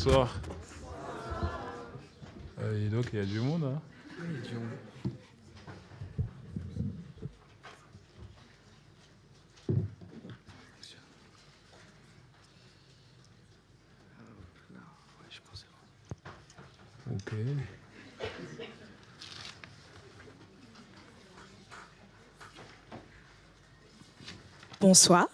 Bonsoir. Et donc, il y a du monde, hein? Oui, il y a du monde. Ok. Bonsoir.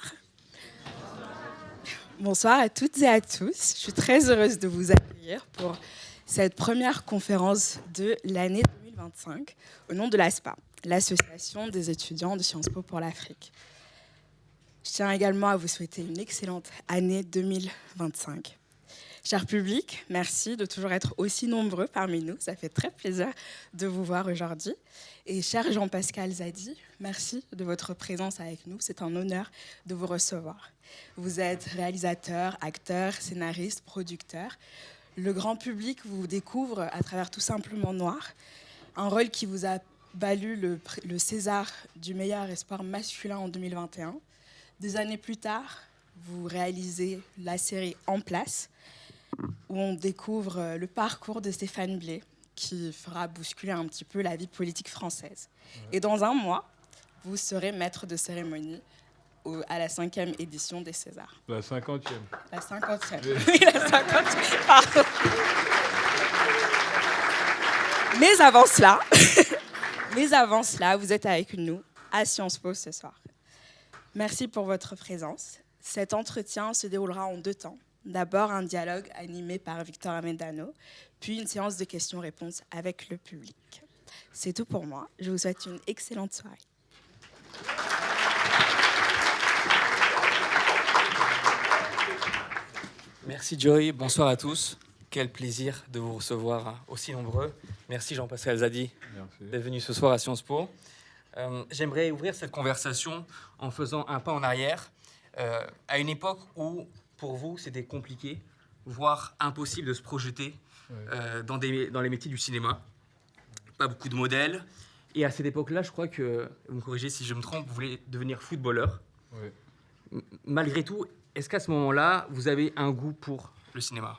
Bonsoir à toutes et à tous. Je suis très heureuse de vous accueillir pour cette première conférence de l'année 2025 au nom de l'ASPA, l'Association des étudiants de Sciences Po pour l'Afrique. Je tiens également à vous souhaiter une excellente année 2025. Cher public, merci de toujours être aussi nombreux parmi nous. Ça fait très plaisir de vous voir aujourd'hui. Et cher Jean-Pascal Zadi, merci de votre présence avec nous. C'est un honneur de vous recevoir. Vous êtes réalisateur, acteur, scénariste, producteur. Le grand public vous découvre à travers Tout simplement Noir, un rôle qui vous a valu le César du meilleur espoir masculin en 2021. Des années plus tard, vous réalisez la série En place, où on découvre le parcours de Stéphane Blé, qui fera bousculer un petit peu la vie politique française. Et dans un mois, vous serez maître de cérémonie à la 5e édition des Césars. La 50e. La 50e. Oui, la 50e, pardon. Mais avant cela, vous êtes avec nous à Sciences Po ce soir. Merci pour votre présence. Cet entretien se déroulera en 2 temps. D'abord, un dialogue animé par Victor Amendano, puis une séance de questions-réponses avec le public. C'est tout pour moi. Je vous souhaite une excellente soirée. Merci Joy, bonsoir à tous. Quel plaisir de vous recevoir aussi nombreux. Merci Jean-Pascal Zadi d'être venu ce soir à Sciences Po. J'aimerais ouvrir cette conversation en faisant un pas en arrière, à une époque où, pour vous, c'était compliqué, voire impossible de se projeter dans les métiers du cinéma. Pas beaucoup de modèles. Et à cette époque-là, je crois que, vous me corrigez si je me trompe, vous voulez devenir footballeur. Oui. Malgré tout, est-ce qu'à ce moment-là, vous avez un goût pour le cinéma ?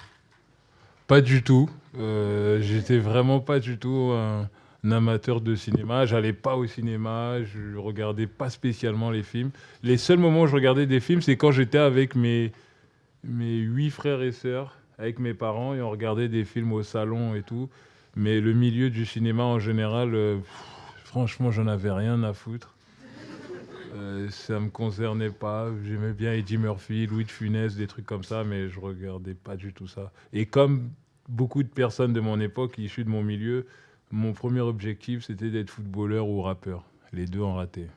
Pas du tout. J'étais vraiment pas du tout un amateur de cinéma. J'allais pas au cinéma, je regardais pas spécialement les films. Les seuls moments où je regardais des films, c'est quand j'étais avec mes 8 frères et sœurs, avec mes parents, et on regardait des films au salon et tout. Mais le milieu du cinéma en général, franchement, j'en avais rien à foutre. Ça me concernait pas. J'aimais bien Eddie Murphy, Louis de Funès, des trucs comme ça, mais je regardais pas du tout ça. Et comme beaucoup de personnes de mon époque, issues de mon milieu, mon premier objectif, c'était d'être footballeur ou rappeur. Les deux ont raté.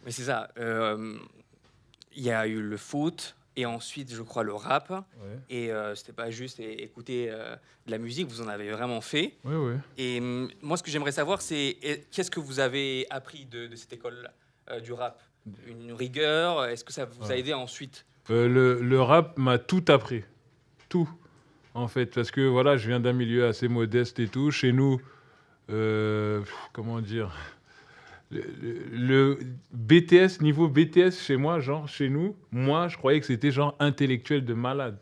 Mais c'est ça. Il y a eu le foot et ensuite, je crois, le rap. Ouais. Et c'était pas juste écouter de la musique, vous en avez vraiment fait. Oui, oui. Et moi, ce que j'aimerais savoir, c'est qu'est-ce que vous avez appris de cette école-là, du rap ? Une rigueur ? Est-ce que ça vous a aidé ensuite ? Le rap m'a tout appris. Tout, en fait. Parce que voilà, je viens d'un milieu assez modeste et tout. Chez nous, comment dire, le BTS, niveau BTS chez moi, genre chez nous, moi, je croyais que c'était genre intellectuel de malade.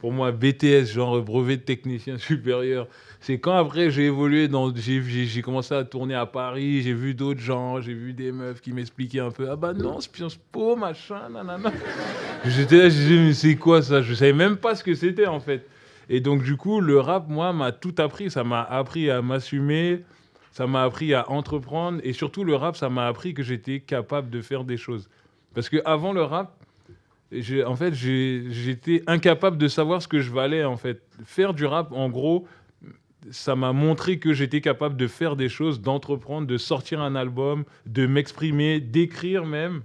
Pour moi, BTS, genre brevet de technicien supérieur. C'est quand après j'ai évolué, j'ai commencé à tourner à Paris, j'ai vu d'autres gens, j'ai vu des meufs qui m'expliquaient un peu, ah bah non, Sciences Po, machin, nanana. J'étais là, je disais, mais c'est quoi ça ? Je savais même pas ce que c'était en fait. Et donc du coup, le rap, moi, m'a tout appris. Ça m'a appris à m'assumer, ça m'a appris à entreprendre, et surtout le rap, ça m'a appris que j'étais capable de faire des choses. Parce qu'avant le rap, j'étais incapable de savoir ce que je valais, en fait. Faire du rap, en gros, ça m'a montré que j'étais capable de faire des choses, d'entreprendre, de sortir un album, de m'exprimer, d'écrire même.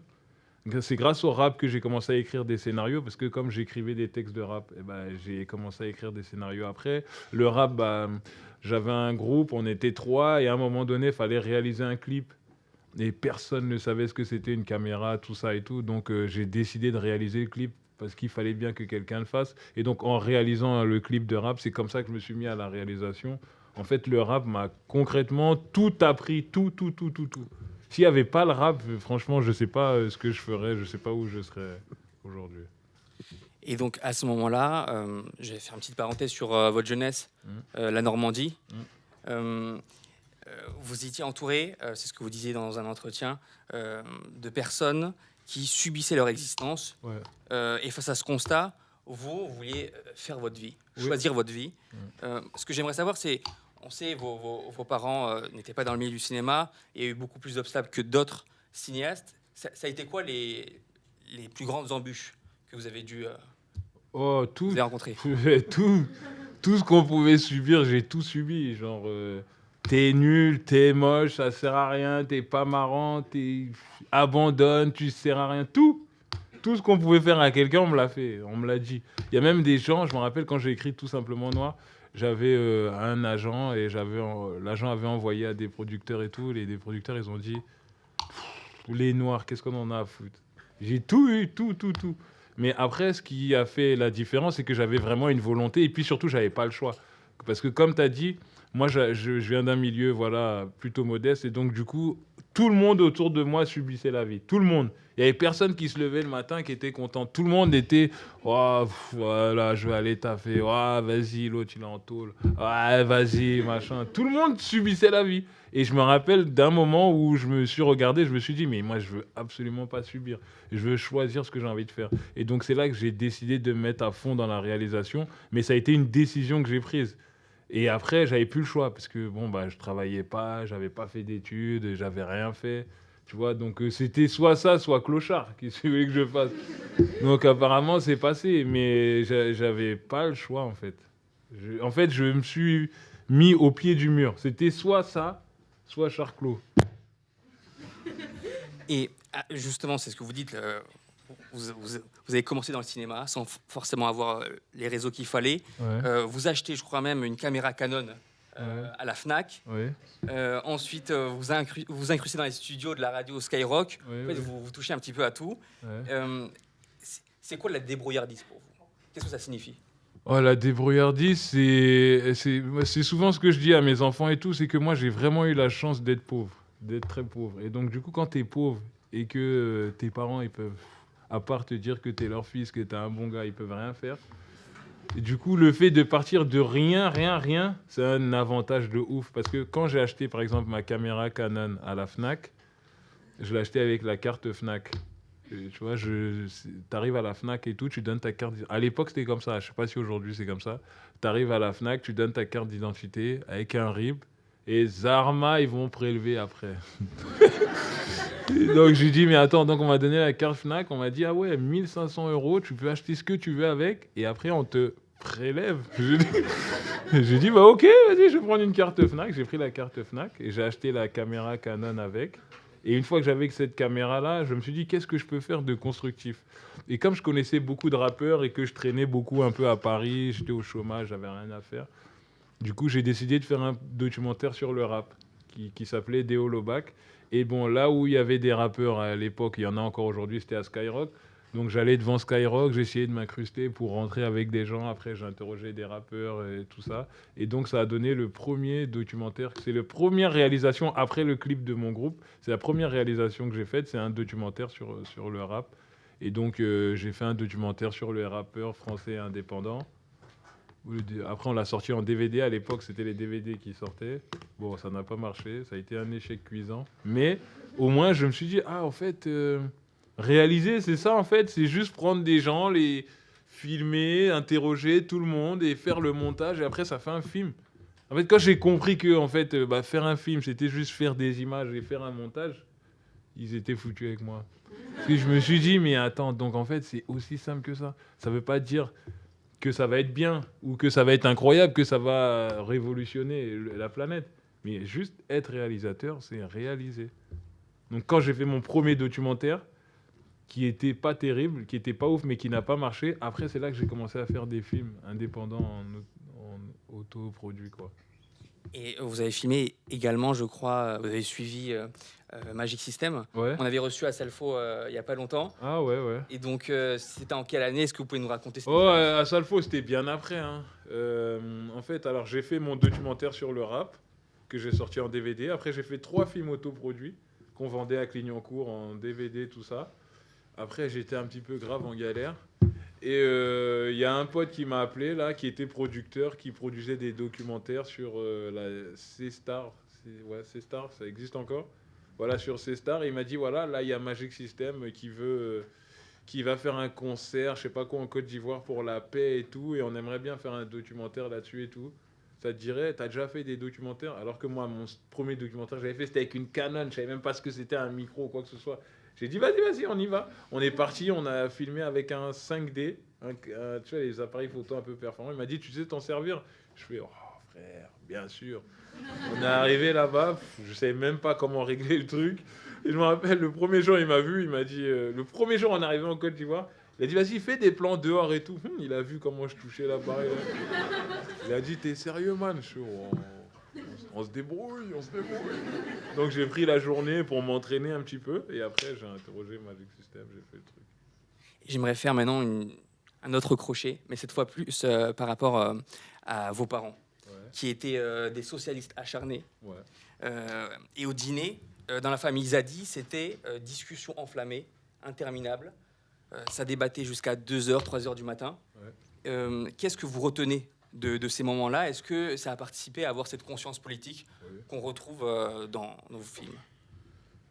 C'est grâce au rap que j'ai commencé à écrire des scénarios, parce que comme j'écrivais des textes de rap, j'ai commencé à écrire des scénarios après. Le rap, j'avais un groupe, on était 3, et à un moment donné, il fallait réaliser un clip. Et personne ne savait ce que c'était une caméra, tout ça et tout. Donc j'ai décidé de réaliser le clip parce qu'il fallait bien que quelqu'un le fasse. Et donc en réalisant le clip de rap, c'est comme ça que je me suis mis à la réalisation. En fait, le rap m'a concrètement tout appris, tout. S'il n'y avait pas le rap, franchement, je ne sais pas ce que je ferais, je ne sais pas où je serais aujourd'hui. Et donc, à ce moment-là, je vais faire une petite parenthèse sur votre jeunesse, la Normandie. Vous étiez entouré, c'est ce que vous disiez dans un entretien, de personnes qui subissaient leur existence. Ouais. Et face à ce constat, vous vouliez faire votre vie, choisir votre vie. Ce que j'aimerais savoir, c'est, on sait, vos parents n'étaient pas dans le milieu du cinéma, et il y a eu beaucoup plus d'obstacles que d'autres cinéastes. Ça a été quoi les plus grandes embûches que vous avez dû vous avez rencontrer? Tout ce qu'on pouvait subir, j'ai tout subi. Genre, t'es nul, t'es moche, ça sert à rien, t'es pas marrant, abandonne, tu sers à rien. Tout ce qu'on pouvait faire à quelqu'un, on me l'a fait, on me l'a dit. Il y a même des gens, je me rappelle quand j'ai écrit Tout simplement Noir, j'avais un agent et l'agent avait envoyé à des producteurs et tout. Les producteurs, ils ont dit les noirs, qu'est-ce qu'on en a à foutre? J'ai tout eu, tout. Mais après, ce qui a fait la différence, c'est que j'avais vraiment une volonté et puis surtout, j'avais pas le choix. Parce que comme tu as dit, moi, je viens d'un milieu voilà, plutôt modeste et donc du coup, tout le monde autour de moi subissait la vie. Tout le monde. Il n'y avait personne qui se levait le matin qui était content. Tout le monde était oh, voilà, je vais aller taffer. Oh, vas-y, l'autre, il est en tôle. Ouais, vas-y, machin. Tout le monde subissait la vie. Et je me rappelle d'un moment où je me suis regardé, je me suis dit, mais moi, je veux absolument pas subir. Je veux choisir ce que j'ai envie de faire. Et donc, c'est là que j'ai décidé de me mettre à fond dans la réalisation. Mais ça a été une décision que j'ai prise. Et après, j'avais plus le choix parce que bon, bah, je travaillais pas, j'avais pas fait d'études, j'avais rien fait. Tu vois, donc c'était soit ça, soit clochard. Qu'est-ce que vous voulez que je fasse? Donc apparemment, c'est passé, mais j'avais pas le choix en fait. En fait, je me suis mis au pied du mur. C'était soit ça, soit Charclos. Et justement, c'est ce que vous dites. Vous avez commencé dans le cinéma sans forcément avoir les réseaux qu'il fallait. Ouais. Vous achetez, je crois même, une caméra Canon à la Fnac. Ouais. Ensuite, vous incrustez dans les studios de la radio Skyrock. Ouais, En fait, ouais. vous touchez un petit peu à tout. Ouais. C'est quoi la débrouillardise pour vous? Qu'est-ce que ça signifie? Oh, la débrouillardise, c'est souvent ce que je dis à mes enfants et tout, c'est que moi, j'ai vraiment eu la chance d'être pauvre, d'être très pauvre. Et donc, du coup, quand t'es pauvre et que tes parents, ils peuvent, à part te dire que t'es leur fils, que t'es un bon gars, ils peuvent rien faire. Et du coup, le fait de partir de rien, c'est un avantage de ouf. Parce que quand j'ai acheté, par exemple, ma caméra Canon à la Fnac, je l'ai acheté avec la carte Fnac. Et tu vois, t'arrives à la Fnac et tout, tu donnes ta carte. À l'époque, c'était comme ça. Je sais pas si aujourd'hui c'est comme ça. T'arrives à la Fnac, tu donnes ta carte d'identité avec un RIB et Zarma, ils vont prélever après. Donc j'ai dit, mais attends, donc on m'a donné la carte Fnac, on m'a dit, ah ouais, 1 500 €, tu peux acheter ce que tu veux avec et après on te prélève. J'ai dit, bah ok, vas-y, je vais prendre une carte Fnac. J'ai pris la carte Fnac et j'ai acheté la caméra Canon avec. Et une fois que j'avais cette caméra-là, je me suis dit, qu'est-ce que je peux faire de constructif? Et comme je connaissais beaucoup de rappeurs et que je traînais beaucoup un peu à Paris, j'étais au chômage, j'avais rien à faire. Du coup, j'ai décidé de faire un documentaire sur le rap qui s'appelait Déo Lobac. Et bon, là où il y avait des rappeurs à l'époque, il y en a encore aujourd'hui, c'était à Skyrock. Donc j'allais devant Skyrock, j'essayais de m'incruster pour rentrer avec des gens. Après, j'interrogeais des rappeurs et tout ça. Et donc ça a donné le premier documentaire. C'est la première réalisation après le clip de mon groupe. C'est la première réalisation que j'ai faite. C'est un documentaire sur le rap. Et donc j'ai fait un documentaire sur les rappeurs français indépendants. Après, on l'a sorti en DVD. À l'époque, c'était les DVD qui sortaient. Bon, ça n'a pas marché. Ça a été un échec cuisant. Mais au moins, je me suis dit, ah, en fait... réaliser, c'est ça en fait, c'est juste prendre des gens, les filmer, interroger tout le monde et faire le montage et après ça fait un film. En fait, quand j'ai compris que en fait, faire un film, c'était juste faire des images et faire un montage, ils étaient foutus avec moi. Parce que je me suis dit, mais attends, donc en fait, c'est aussi simple que ça. Ça veut pas dire que ça va être bien ou que ça va être incroyable, que ça va révolutionner la planète. Mais juste être réalisateur, c'est réaliser. Donc quand j'ai fait mon premier documentaire, qui était pas terrible, qui était pas ouf, mais qui n'a pas marché. Après, c'est là que j'ai commencé à faire des films indépendants en autoproduit, quoi. Et vous avez filmé également, je crois, vous avez suivi Magic System. Ouais. On avait reçu à Salfo il y a pas longtemps. Ah ouais. Et donc, c'était en quelle année? Est-ce que vous pouvez nous raconter ça? Oh, à Salfo, c'était bien après. Hein. En fait, alors j'ai fait mon documentaire sur le rap, que j'ai sorti en DVD. Après, j'ai fait 3 films autoproduits qu'on vendait à Clignancourt en DVD, tout ça. Après, j'étais un petit peu grave en galère. Et il y a un pote qui m'a appelé, là, qui était producteur, qui produisait des documentaires sur la C-Star. C-Star, ça existe encore. Voilà, sur C-Star. Et il m'a dit, voilà, là, il y a Magic System qui va faire un concert, je sais pas quoi, en Côte d'Ivoire pour la paix et tout. Et on aimerait bien faire un documentaire là-dessus et tout. Ça te dirait, t'as déjà fait des documentaires? Alors que moi, mon premier documentaire que j'avais fait, c'était avec une Canon. Je savais même pas ce que c'était un micro ou quoi que ce soit. J'ai dit, vas-y, on y va. On est parti, on a filmé avec un 5D, tu vois, les appareils photo un peu performants. Il m'a dit, tu sais t'en servir? Je fais, oh frère, bien sûr. On est arrivé là-bas, je savais même pas comment régler le truc. Et je me rappelle, le premier jour, il m'a vu, il m'a dit, le premier jour, on est arrivé en Côte d'Ivoire, il a dit, vas-y, fais des plans dehors et tout. Il a vu comment je touchais l'appareil. Il a dit, t'es sérieux, man? Je fais, oh. On se débrouille. Donc j'ai pris la journée pour m'entraîner un petit peu et après j'ai interrogé Magic System, j'ai fait le truc. J'aimerais faire maintenant un autre crochet, mais cette fois plus par rapport à vos parents, qui étaient des socialistes acharnés. Et au dîner, dans la famille Zadi, c'était discussion enflammée, interminable. Ça débattait jusqu'à 2h, 3h du matin. Qu'est-ce que vous retenez de ces moments-là? Est-ce que ça a participé à avoir cette conscience politique qu'on retrouve dans vos films?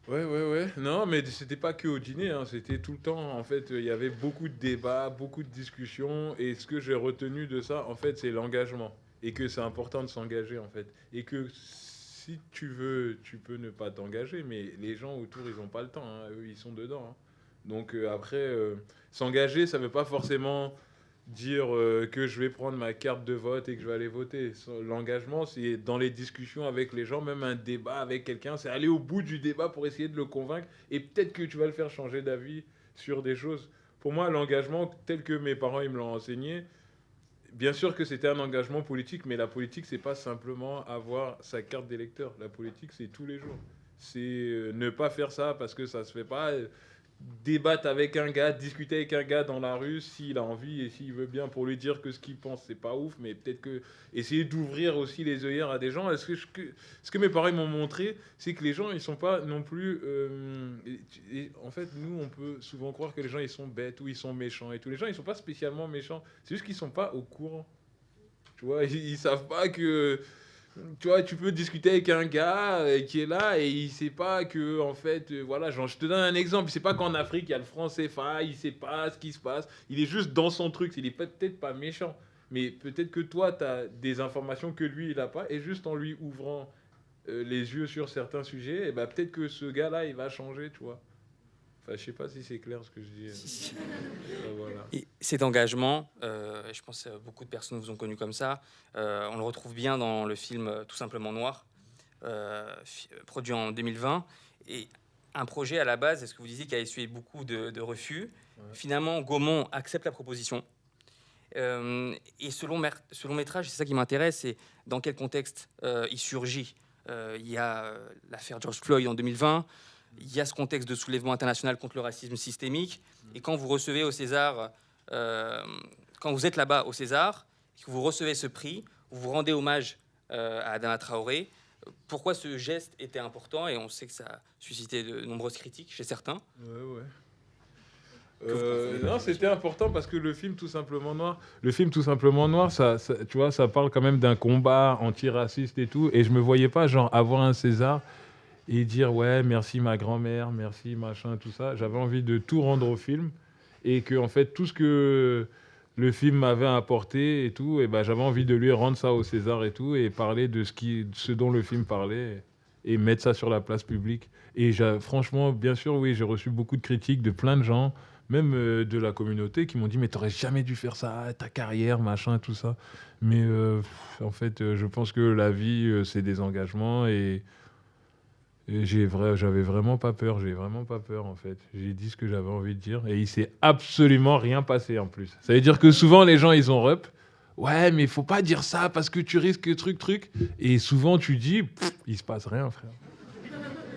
Ouais. Non, mais c'était pas que au dîner, hein, c'était tout le temps. En fait, il y avait beaucoup de débats, beaucoup de discussions. Et ce que j'ai retenu de ça, en fait, c'est l'engagement. Et que c'est important de s'engager, en fait. Et que si tu veux, tu peux ne pas t'engager. Mais les gens autour, ils n'ont pas le temps. Hein. Eux, ils sont dedans. Hein. Donc après, s'engager, ça ne veut pas forcément dire que je vais prendre ma carte de vote et que je vais aller voter. L'engagement, c'est dans les discussions avec les gens, même un débat avec quelqu'un, c'est aller au bout du débat pour essayer de le convaincre et peut-être que tu vas le faire changer d'avis sur des choses. Pour moi, l'engagement, tel que mes parents ils me l'ont enseigné, bien sûr que c'était un engagement politique, mais la politique, c'est pas simplement avoir sa carte d'électeur. La politique, c'est tous les jours. C'est ne pas faire ça parce que ça se fait pas. Débattre avec un gars, discuter avec un gars dans la rue s'il a envie et s'il veut bien pour lui dire que ce qu'il pense c'est pas ouf, mais peut-être que essayer d'ouvrir aussi les œillères à des gens. Ce que mes parents m'ont montré, c'est que les gens ils sont pas non plus en fait nous on peut souvent croire que les gens ils sont bêtes ou ils sont méchants et tous les gens ils sont pas spécialement méchants, c'est juste qu'ils sont pas au courant, tu vois, ils savent pas que tu vois, tu peux discuter avec un gars qui est là et il sait pas que, en fait, voilà, genre, je te donne un exemple, il sait pas qu'en Afrique, il y a le franc CFA, il sait pas ce qui se passe, il est juste dans son truc, il est peut-être pas méchant, mais peut-être que toi, tu as des informations que lui, il a pas, et juste en lui ouvrant les yeux sur certains sujets, et ben, peut-être que ce gars-là, il va changer, tu vois. Enfin, je sais pas si c'est clair ce que je dis. Voilà. Et cet engagement, je pense que beaucoup de personnes vous ont connu comme ça. On le retrouve bien dans le film Tout simplement Noir, produit en 2020. Et un projet à la base, est-ce que vous disiez, qui a essuyé beaucoup de refus. Finalement, Gaumont accepte la proposition. Et ce long métrage, c'est ça qui m'intéresse, c'est dans quel contexte il surgit. Il y a l'affaire George Floyd en 2020. Il y a ce contexte de soulèvement international contre le racisme systémique. Et quand vous recevez au César, quand vous êtes là-bas au César, et que vous recevez ce prix, vous vous rendez hommage à Adama Traoré. Pourquoi ce geste était important? Et on sait que ça a suscité de nombreuses critiques chez certains. Non, c'était important parce que le film Tout simplement Noir, ça, tu vois, ça parle quand même d'un combat antiraciste et tout. Et je me voyais pas genre avoir un César et dire ouais merci ma grand-mère, merci machin, tout ça. J'avais envie de tout rendre au film et que en fait tout ce que le film m'avait apporté et tout, et ben j'avais envie de lui rendre ça au César et tout et parler de ce dont le film parlait et mettre ça sur la place publique. Et franchement, bien sûr, oui, j'ai reçu beaucoup de critiques de plein de gens, même de la communauté, qui m'ont dit mais t'aurais jamais dû faire ça, ta carrière, machin, tout ça. Mais en fait, je pense que la vie, c'est des engagements et j'avais vraiment pas peur, en fait. J'ai dit ce que j'avais envie de dire et il s'est absolument rien passé en plus. Ça veut dire que souvent les gens ils ont rep. Ouais, mais il faut pas dire ça parce que tu risques truc. Et souvent tu dis, il se passe rien, frère.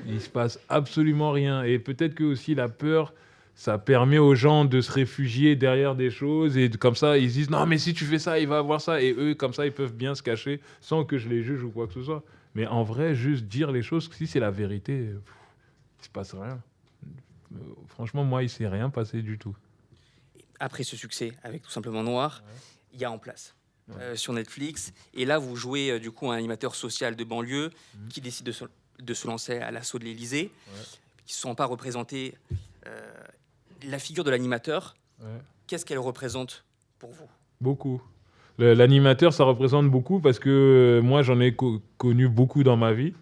Il se passe absolument rien. Et peut-être que aussi la peur, ça permet aux gens de se réfugier derrière des choses et comme ça ils se disent non mais si tu fais ça il va avoir ça et eux comme ça ils peuvent bien se cacher sans que je les juge ou quoi que ce soit. Mais en vrai, juste dire les choses, si c'est la vérité, il se passe rien. Franchement, moi, il s'est rien passé du tout. après ce succès avec Tout simplement Noir, il y a En place sur Netflix. Et là, vous jouez du coup un animateur social de banlieue qui décide de se lancer à l'assaut de l'Élysée, qui ne se sent pas représenter la figure de l'animateur. Qu'est-ce qu'elle représente pour vous? Beaucoup. L'animateur, ça représente beaucoup parce que moi, j'en ai connu beaucoup dans ma vie.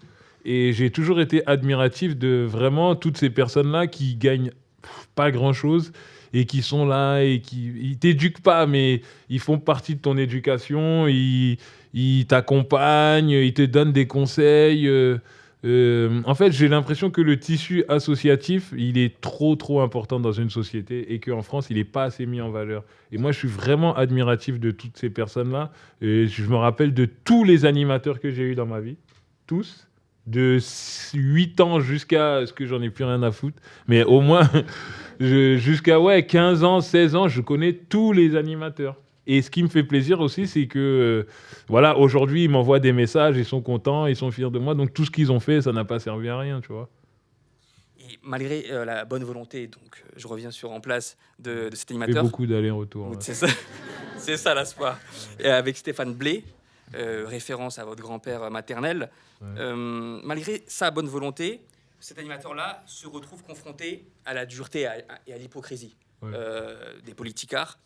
Et j'ai toujours été admiratif de vraiment toutes ces personnes-là qui gagnent pas grand-chose et qui sont là et qui ils t'éduquent pas, mais ils font partie de ton éducation, ils t'accompagnent, ils te donnent des conseils. En fait, j'ai l'impression que le tissu associatif, il est trop important dans une société et qu'en France, il n'est pas assez mis en valeur. Et moi, je suis vraiment admiratif de toutes ces personnes-là. Et je me rappelle de tous les animateurs que j'ai eus dans ma vie, tous, de 8 ans jusqu'à ce que j'en ai plus rien à foutre. Mais au moins, jusqu'à 15 ans, 16 ans, je connais tous les animateurs. Et ce qui me fait plaisir aussi, c'est que voilà, aujourd'hui, ils m'envoient des messages, ils sont contents, ils sont fiers de moi. Donc tout ce qu'ils ont fait, ça n'a pas servi à rien, tu vois. Et malgré la bonne volonté, donc je reviens sur En place de cet Et animateur. beaucoup d'allers-retours. Oui, c'est ça, c'est ça l'ASPA. Et avec Stéphane Blé, référence à votre grand-père maternel. Malgré sa bonne volonté, cet animateur-là se retrouve confronté à la dureté et à l'hypocrisie des politicards.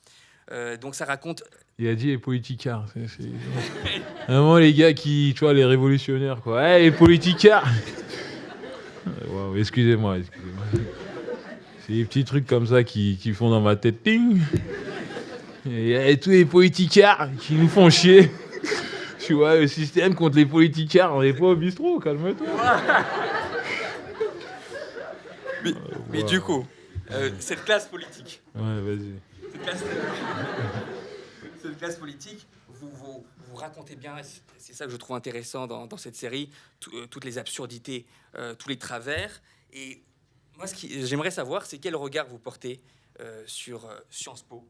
Donc ça raconte... Il a dit les politicards. C'est... Vraiment les gars qui, tu vois, les révolutionnaires, quoi. Hey, les politicards. Wow, excusez-moi. C'est des petits trucs comme ça qui font dans ma tête. Ting. Et tous les politicards qui nous font chier. Tu vois, le système contre les politicards, on n'est pas au bistrot, calme-toi. Mais du coup, cette classe politique... Ouais, vas-y. Cette classe politique, vous racontez bien, c'est ça que je trouve intéressant dans cette série, toutes les absurdités, tous les travers. Et moi, j'aimerais savoir, c'est quel regard vous portez sur Sciences Po,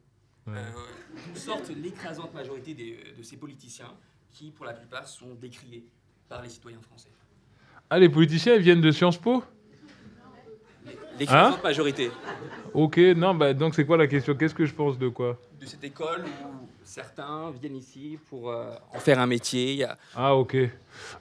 d'où sortent l'écrasante majorité de ces politiciens qui, pour la plupart, sont décriés par les citoyens français. Ah, les politiciens, ils viennent de Sciences Po ? L'écrasante majorité. Ok, non, bah, donc c'est quoi la question ? Qu'est-ce que je pense de quoi ? De cette école où certains viennent ici pour en faire un métier. Ah, ok.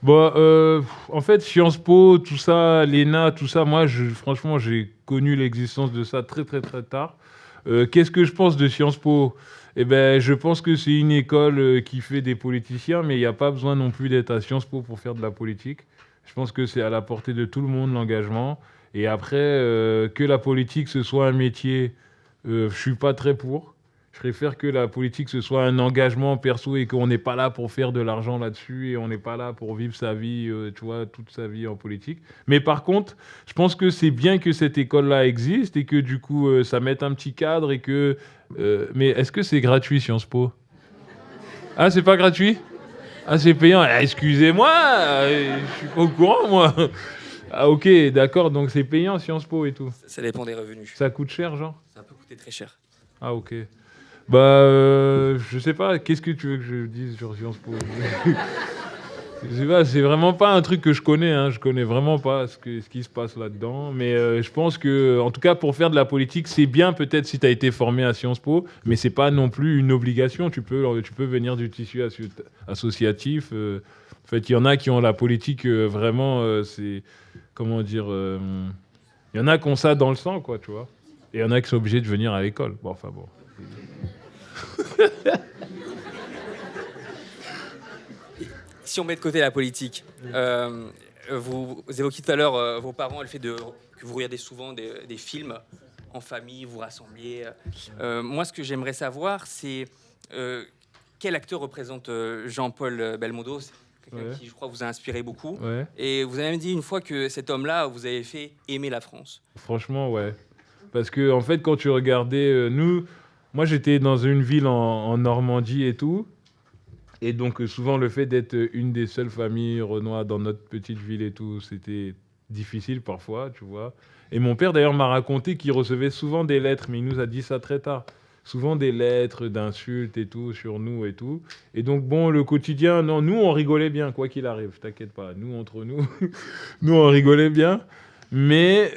Bon, en fait, Sciences Po, tout ça, l'ENA, tout ça, moi, franchement, j'ai connu l'existence de ça très tard. Qu'est-ce que je pense de Sciences Po ? Eh ben, je pense que c'est une école qui fait des politiciens, mais il n'y a pas besoin non plus d'être à Sciences Po pour faire de la politique. Je pense que c'est à la portée de tout le monde, l'engagement. Et après, que la politique, ce soit un métier, je ne suis pas très pour. Je préfère que la politique, ce soit un engagement perso et qu'on n'est pas là pour faire de l'argent là-dessus et on n'est pas là pour vivre sa vie, tu vois, toute sa vie en politique. Mais par contre, je pense que c'est bien que cette école-là existe et que du coup, ça mette un petit cadre et que... mais est-ce que c'est gratuit, Sciences Po ? Ah, c'est pas gratuit ? Ah, c'est payant. Ah, excusez-moi, je suis pas au courant, moi. Ah, ok, d'accord, donc c'est payant, Sciences Po et tout. Ça dépend des revenus. Ça coûte cher, genre ? Ça peut coûter très cher. Ah, ok. Bah, je sais pas, qu'est-ce que tu veux que je dise sur Sciences Po ? Je sais pas, c'est vraiment pas un truc que je connais, hein. Je connais vraiment pas ce qui se passe là-dedans. Mais je pense que, en tout cas, pour faire de la politique, c'est bien peut-être si tu as été formé à Sciences Po, mais c'est pas non plus une obligation. Tu peux venir du tissu associatif. En fait, il y en a qui ont la politique vraiment, c'est... Comment dire il y en a qui ont ça dans le sang, quoi, tu vois. Et il y en a qui sont obligés de venir à l'école. Bon, enfin bon. Si on met de côté la politique, vous évoquiez tout à l'heure vos parents, le fait que vous regardez souvent des films en famille, vous rassembliez. Moi, ce que j'aimerais savoir, c'est quel acteur représente Jean-Paul Belmondo ? C'est quelqu'un qui, je crois, vous a inspiré beaucoup. Ouais. Et vous avez même dit une fois que cet homme-là vous avait fait aimer la France. Franchement, ouais. Parce que, en fait, quand tu regardais... moi, j'étais dans une ville en Normandie et tout. Et donc, souvent, le fait d'être une des seules familles Renoir dans notre petite ville et tout, c'était difficile parfois, tu vois. Et mon père, d'ailleurs, m'a raconté qu'il recevait souvent des lettres, mais il nous a dit ça très tard. Souvent des lettres d'insultes et tout sur nous et tout. Et donc, bon, le quotidien, non, nous, on rigolait bien, quoi qu'il arrive, t'inquiète pas. Nous, entre nous, nous, on rigolait bien. Mais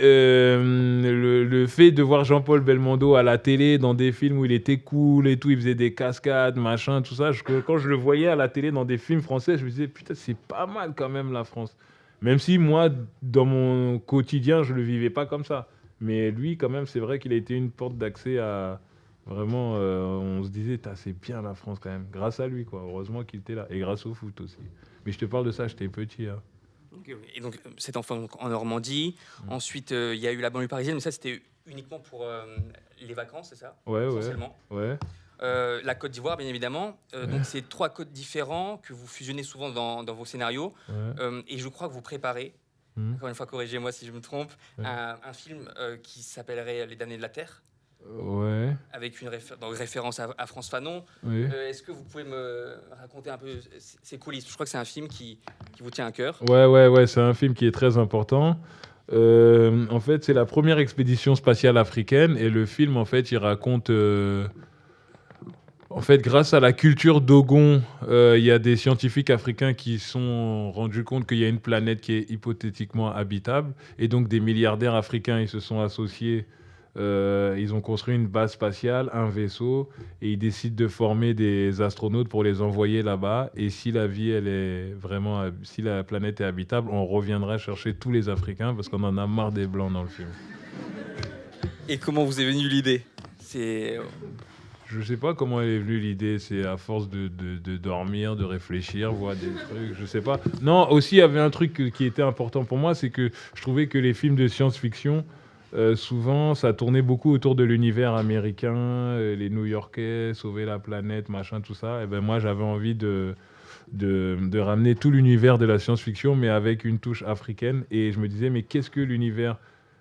le fait de voir Jean-Paul Belmondo à la télé dans des films où il était cool et tout, il faisait des cascades, machin, tout ça. Quand je le voyais à la télé dans des films français, je me disais putain, c'est pas mal quand même la France. Même si moi, dans mon quotidien, je le vivais pas comme ça. Mais lui, quand même, c'est vrai qu'il a été une porte d'accès à vraiment. On se disait, c'est bien la France quand même. Grâce à lui, quoi. Heureusement qu'il était là et grâce au foot aussi. Mais je te parle de ça, j'étais petit. Hein. Et donc, cet enfant en Normandie. Ensuite, il y a eu la banlieue parisienne, mais ça, c'était uniquement pour les vacances, c'est ça? Ouais, essentiellement. Ouais. La Côte d'Ivoire, bien évidemment. Donc, c'est 3 côtes différents que vous fusionnez souvent dans vos scénarios. Ouais. Et je crois que vous préparez, encore une fois, corrigez-moi si je me trompe, un film qui s'appellerait Les damnés de la Terre. Ouais. Avec une référence à France Fanon. Oui. Est-ce que vous pouvez me raconter un peu ces coulisses? Je crois que c'est un film qui vous tient à cœur. Ouais, c'est un film qui est très important. En fait, c'est la première expédition spatiale africaine et le film, en fait, il raconte... En fait, grâce à la culture Dogon, il y a des scientifiques africains qui se sont rendus compte qu'il y a une planète qui est hypothétiquement habitable. Et donc, des milliardaires africains, ils se sont associés. Ils ont construit une base spatiale, un vaisseau, et ils décident de former des astronautes pour les envoyer là-bas. Et si la vie, si la planète est habitable, on reviendra chercher tous les Africains parce qu'on en a marre des Blancs dans le film. Et comment vous est venue l'idée? Je sais pas comment elle est venue l'idée, c'est à force de dormir, de réfléchir, voir des trucs, je sais pas. Non, aussi il y avait un truc qui était important pour moi, c'est que je trouvais que les films de science-fiction, souvent ça tournait beaucoup autour de l'univers américain, les New-Yorkais, sauver la planète, machin, tout ça. Et ben moi j'avais envie de ramener tout l'univers de la science-fiction, mais avec une touche africaine. Et je me disais, mais qu'est-ce que l'univers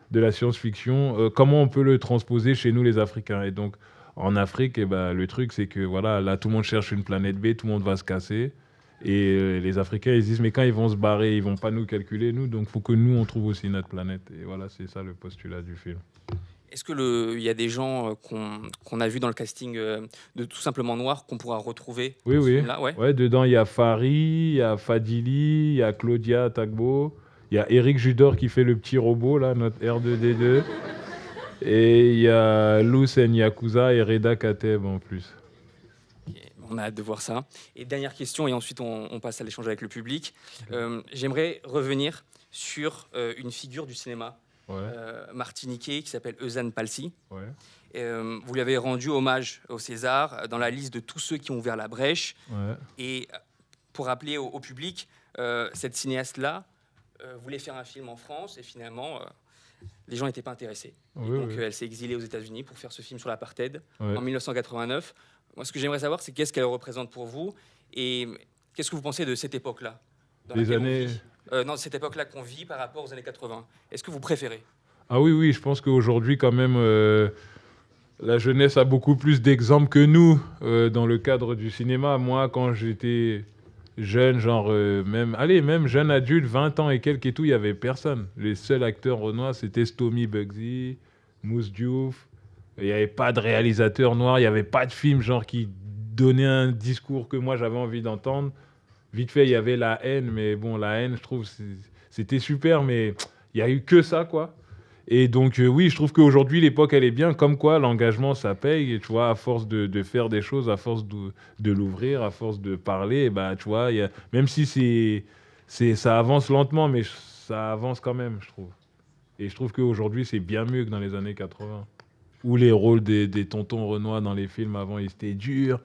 de la science-fiction, comment on peut le transposer chez nous les Africains? Et donc en Afrique, le truc, c'est que voilà, là, tout le monde cherche une planète B, tout le monde va se casser. Et les Africains, ils se disent, mais quand ils vont se barrer, ils vont pas nous calculer, nous. Donc, il faut que nous, on trouve aussi notre planète. Et voilà, c'est ça le postulat du film. Est-ce qu'il y a des gens qu'on a vus dans le casting de Tout simplement Noir qu'on pourra retrouver? Oui. Là, Ouais, dedans, il y a Fari, il y a Fadili, il y a Claudia Tagbo, il y a Eric Judor qui fait le petit robot, là, notre R2D2. Et il y a Lucen Yakuza et Reda Kateb en plus. On a hâte de voir ça. Et dernière question, et ensuite on passe à l'échange avec le public. J'aimerais revenir sur une figure du cinéma martiniquais qui s'appelle Eusanne Palsy. Ouais. Vous lui avez rendu hommage au César dans la liste de tous ceux qui ont ouvert la brèche. Ouais. Et pour rappeler au public, cette cinéaste-là voulait faire un film en France et finalement... les gens n'étaient pas intéressés. Donc, elle s'est exilée aux États-Unis pour faire ce film sur l'apartheid en 1989. Moi, ce que j'aimerais savoir, c'est qu'est-ce qu'elle représente pour vous et qu'est-ce que vous pensez de cette époque-là? Cette époque-là qu'on vit par rapport aux années 80. Est-ce que vous préférez? Ah oui, je pense qu'aujourd'hui, quand même, la jeunesse a beaucoup plus d'exemples que nous dans le cadre du cinéma. Moi, quand j'étais... jeune, genre, même jeune adulte, 20 ans et quelques et tout, il n'y avait personne. Les seuls acteurs renois, c'était Stomy Bugsy, Mousse Diouf. Il n'y avait pas de réalisateur noir, il n'y avait pas de film genre qui donnait un discours que moi j'avais envie d'entendre. Vite fait, il y avait La Haine, mais bon, La Haine, je trouve, c'était super, mais il n'y a eu que ça, quoi. Et donc, oui, je trouve qu'aujourd'hui, l'époque, elle est bien. Comme quoi, l'engagement, ça paye. Et, tu vois, à force de faire des choses, à force de l'ouvrir, à force de parler, tu vois, même si ça avance lentement, mais ça avance quand même, je trouve. Et je trouve qu'aujourd'hui, c'est bien mieux que dans les années 80. Où les rôles des tontons renois dans les films avant, ils étaient durs.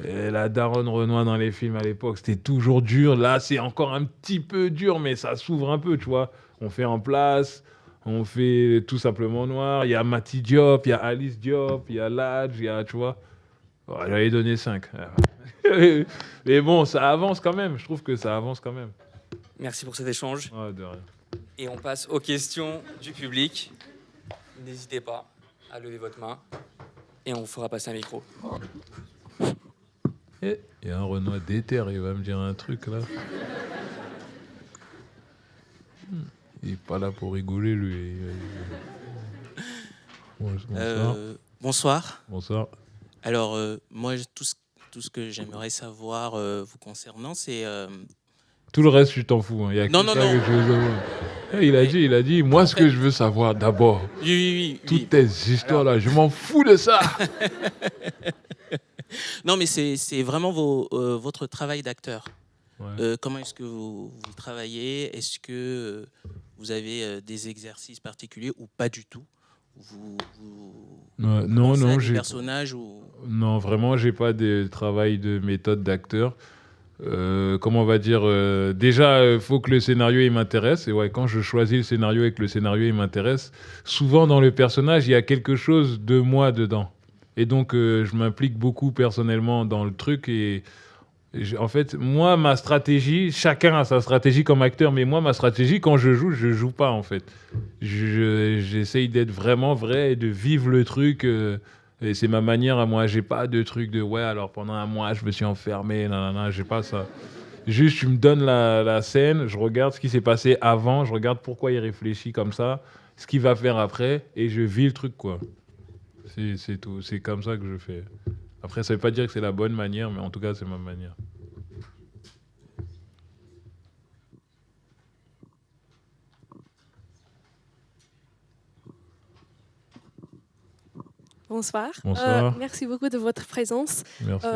Et la daronne Renoir dans les films à l'époque, c'était toujours dur. Là, c'est encore un petit peu dur, mais ça s'ouvre un peu, tu vois. On fait en place... On fait Tout simplement Noir. Il y a Mati Diop, il y a Alice Diop, il y a Ladj, il y a, tu vois. J'avais donné 5. Mais bon, ça avance quand même. Je trouve que ça avance quand même. Merci pour cet échange. Ouais, de rien. Et on passe aux questions du public. N'hésitez pas à lever votre main et on vous fera passer un micro. Il y a un Renoir déter, il va me dire un truc là. Il n'est pas là pour rigoler, lui. Bonsoir. Bonsoir. Bonsoir. Alors, moi, tout ce que j'aimerais savoir vous concernant, c'est... Tout le reste, je t'en fous. Hein. Il y a non. Que je veux savoir. Il a dit, moi, ce que je veux savoir d'abord, toutes tes histoires-là, je m'en fous de ça. Non, mais c'est vraiment votre travail d'acteur. Ouais. Comment est-ce que vous travaillez? Est-ce que vous avez des exercices particuliers ou pas du tout? Non, des personnages ou... Non, vraiment, j'ai pas de travail de méthode d'acteur. Comment on va dire déjà, il faut que le scénario il m'intéresse. Et ouais, quand je choisis le scénario et que le scénario il m'intéresse, souvent dans le personnage, il y a quelque chose de moi dedans. Et donc, je m'implique beaucoup personnellement dans le truc. En fait, moi, ma stratégie, chacun a sa stratégie comme acteur, mais moi, ma stratégie, quand je joue pas, en fait. J'essaye d'être vraiment vrai et de vivre le truc. Et c'est ma manière à moi. J'ai pas de truc de ouais, alors pendant un mois, je me suis enfermé. Non, j'ai pas ça. Juste, tu me donnes la scène, je regarde ce qui s'est passé avant, je regarde pourquoi il réfléchit comme ça, ce qu'il va faire après, et je vis le truc, quoi. C'est tout. C'est comme ça que je fais. Après, ça veut pas dire que c'est la bonne manière, mais en tout cas, c'est ma manière. Bonsoir. Bonsoir. Merci beaucoup de votre présence. Merci.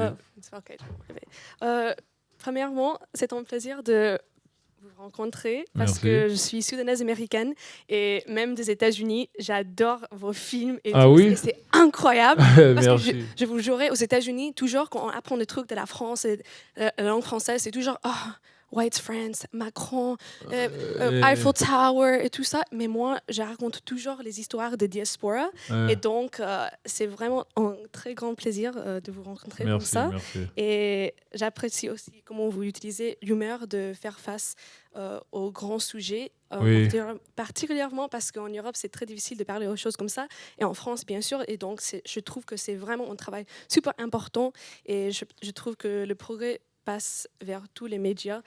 Premièrement, c'est un plaisir de vous rencontrer parce que je suis soudanaise américaine et même des États-Unis. J'adore vos films et ah tout. Oui, et c'est incroyable. Parce merci. que je vous jurais, aux États-Unis, toujours quand on apprend des trucs de la France et la langue française, c'est toujours White France, Macron, Eiffel Tower et tout ça. Mais moi, je raconte toujours les histoires de diaspora. Et donc, c'est vraiment un très grand plaisir de vous rencontrer comme ça. Merci. Et j'apprécie aussi comment vous utilisez l'humeur de faire face aux grands sujets. Particulièrement parce qu'en Europe, c'est très difficile de parler aux choses comme ça. Et en France, bien sûr. Et donc, je trouve que c'est vraiment un travail super important. Et je trouve que le progrès passe vers tous les médias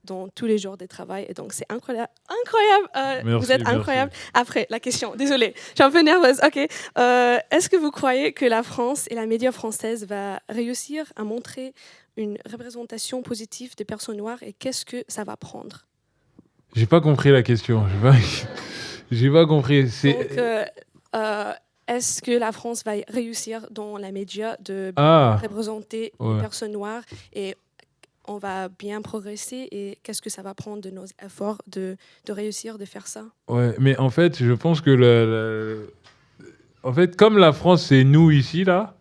dans tous les jours de travail. Et donc, c'est incroyable. Vous êtes incroyable. Après, la question. Désolée, je suis un peu nerveuse. OK. Est-ce que vous croyez que la France et la média française va réussir à montrer une représentation positive des personnes noires et qu'est-ce que ça va prendre? J'ai pas compris la question. J'ai pas compris. Donc, est-ce que la France va réussir dans la média de représenter les personnes noires et on va bien progresser et qu'est-ce que ça va prendre de nos efforts de réussir de faire ça? Ouais, mais en fait, je pense que en fait, comme la France, c'est nous ici, là,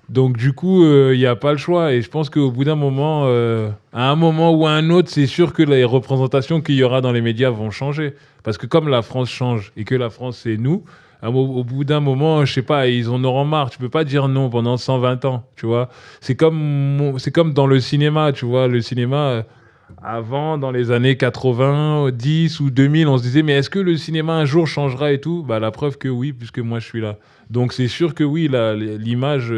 donc du coup, il n'y a pas le choix. Et je pense qu'au bout d'un moment, à un moment ou à un autre, c'est sûr que les représentations qu'il y aura dans les médias vont changer. Parce que comme la France change et que la France, c'est nous, au bout d'un moment, je sais pas, ils en auront marre. Tu peux pas dire non pendant 120 ans, tu vois. C'est comme dans le cinéma, tu vois. Le cinéma, avant, dans les années 80, 10 ou 2000, on se disait, mais est-ce que le cinéma un jour changera et tout? Bah, la preuve que oui, puisque moi, je suis là. Donc, c'est sûr que oui, l'image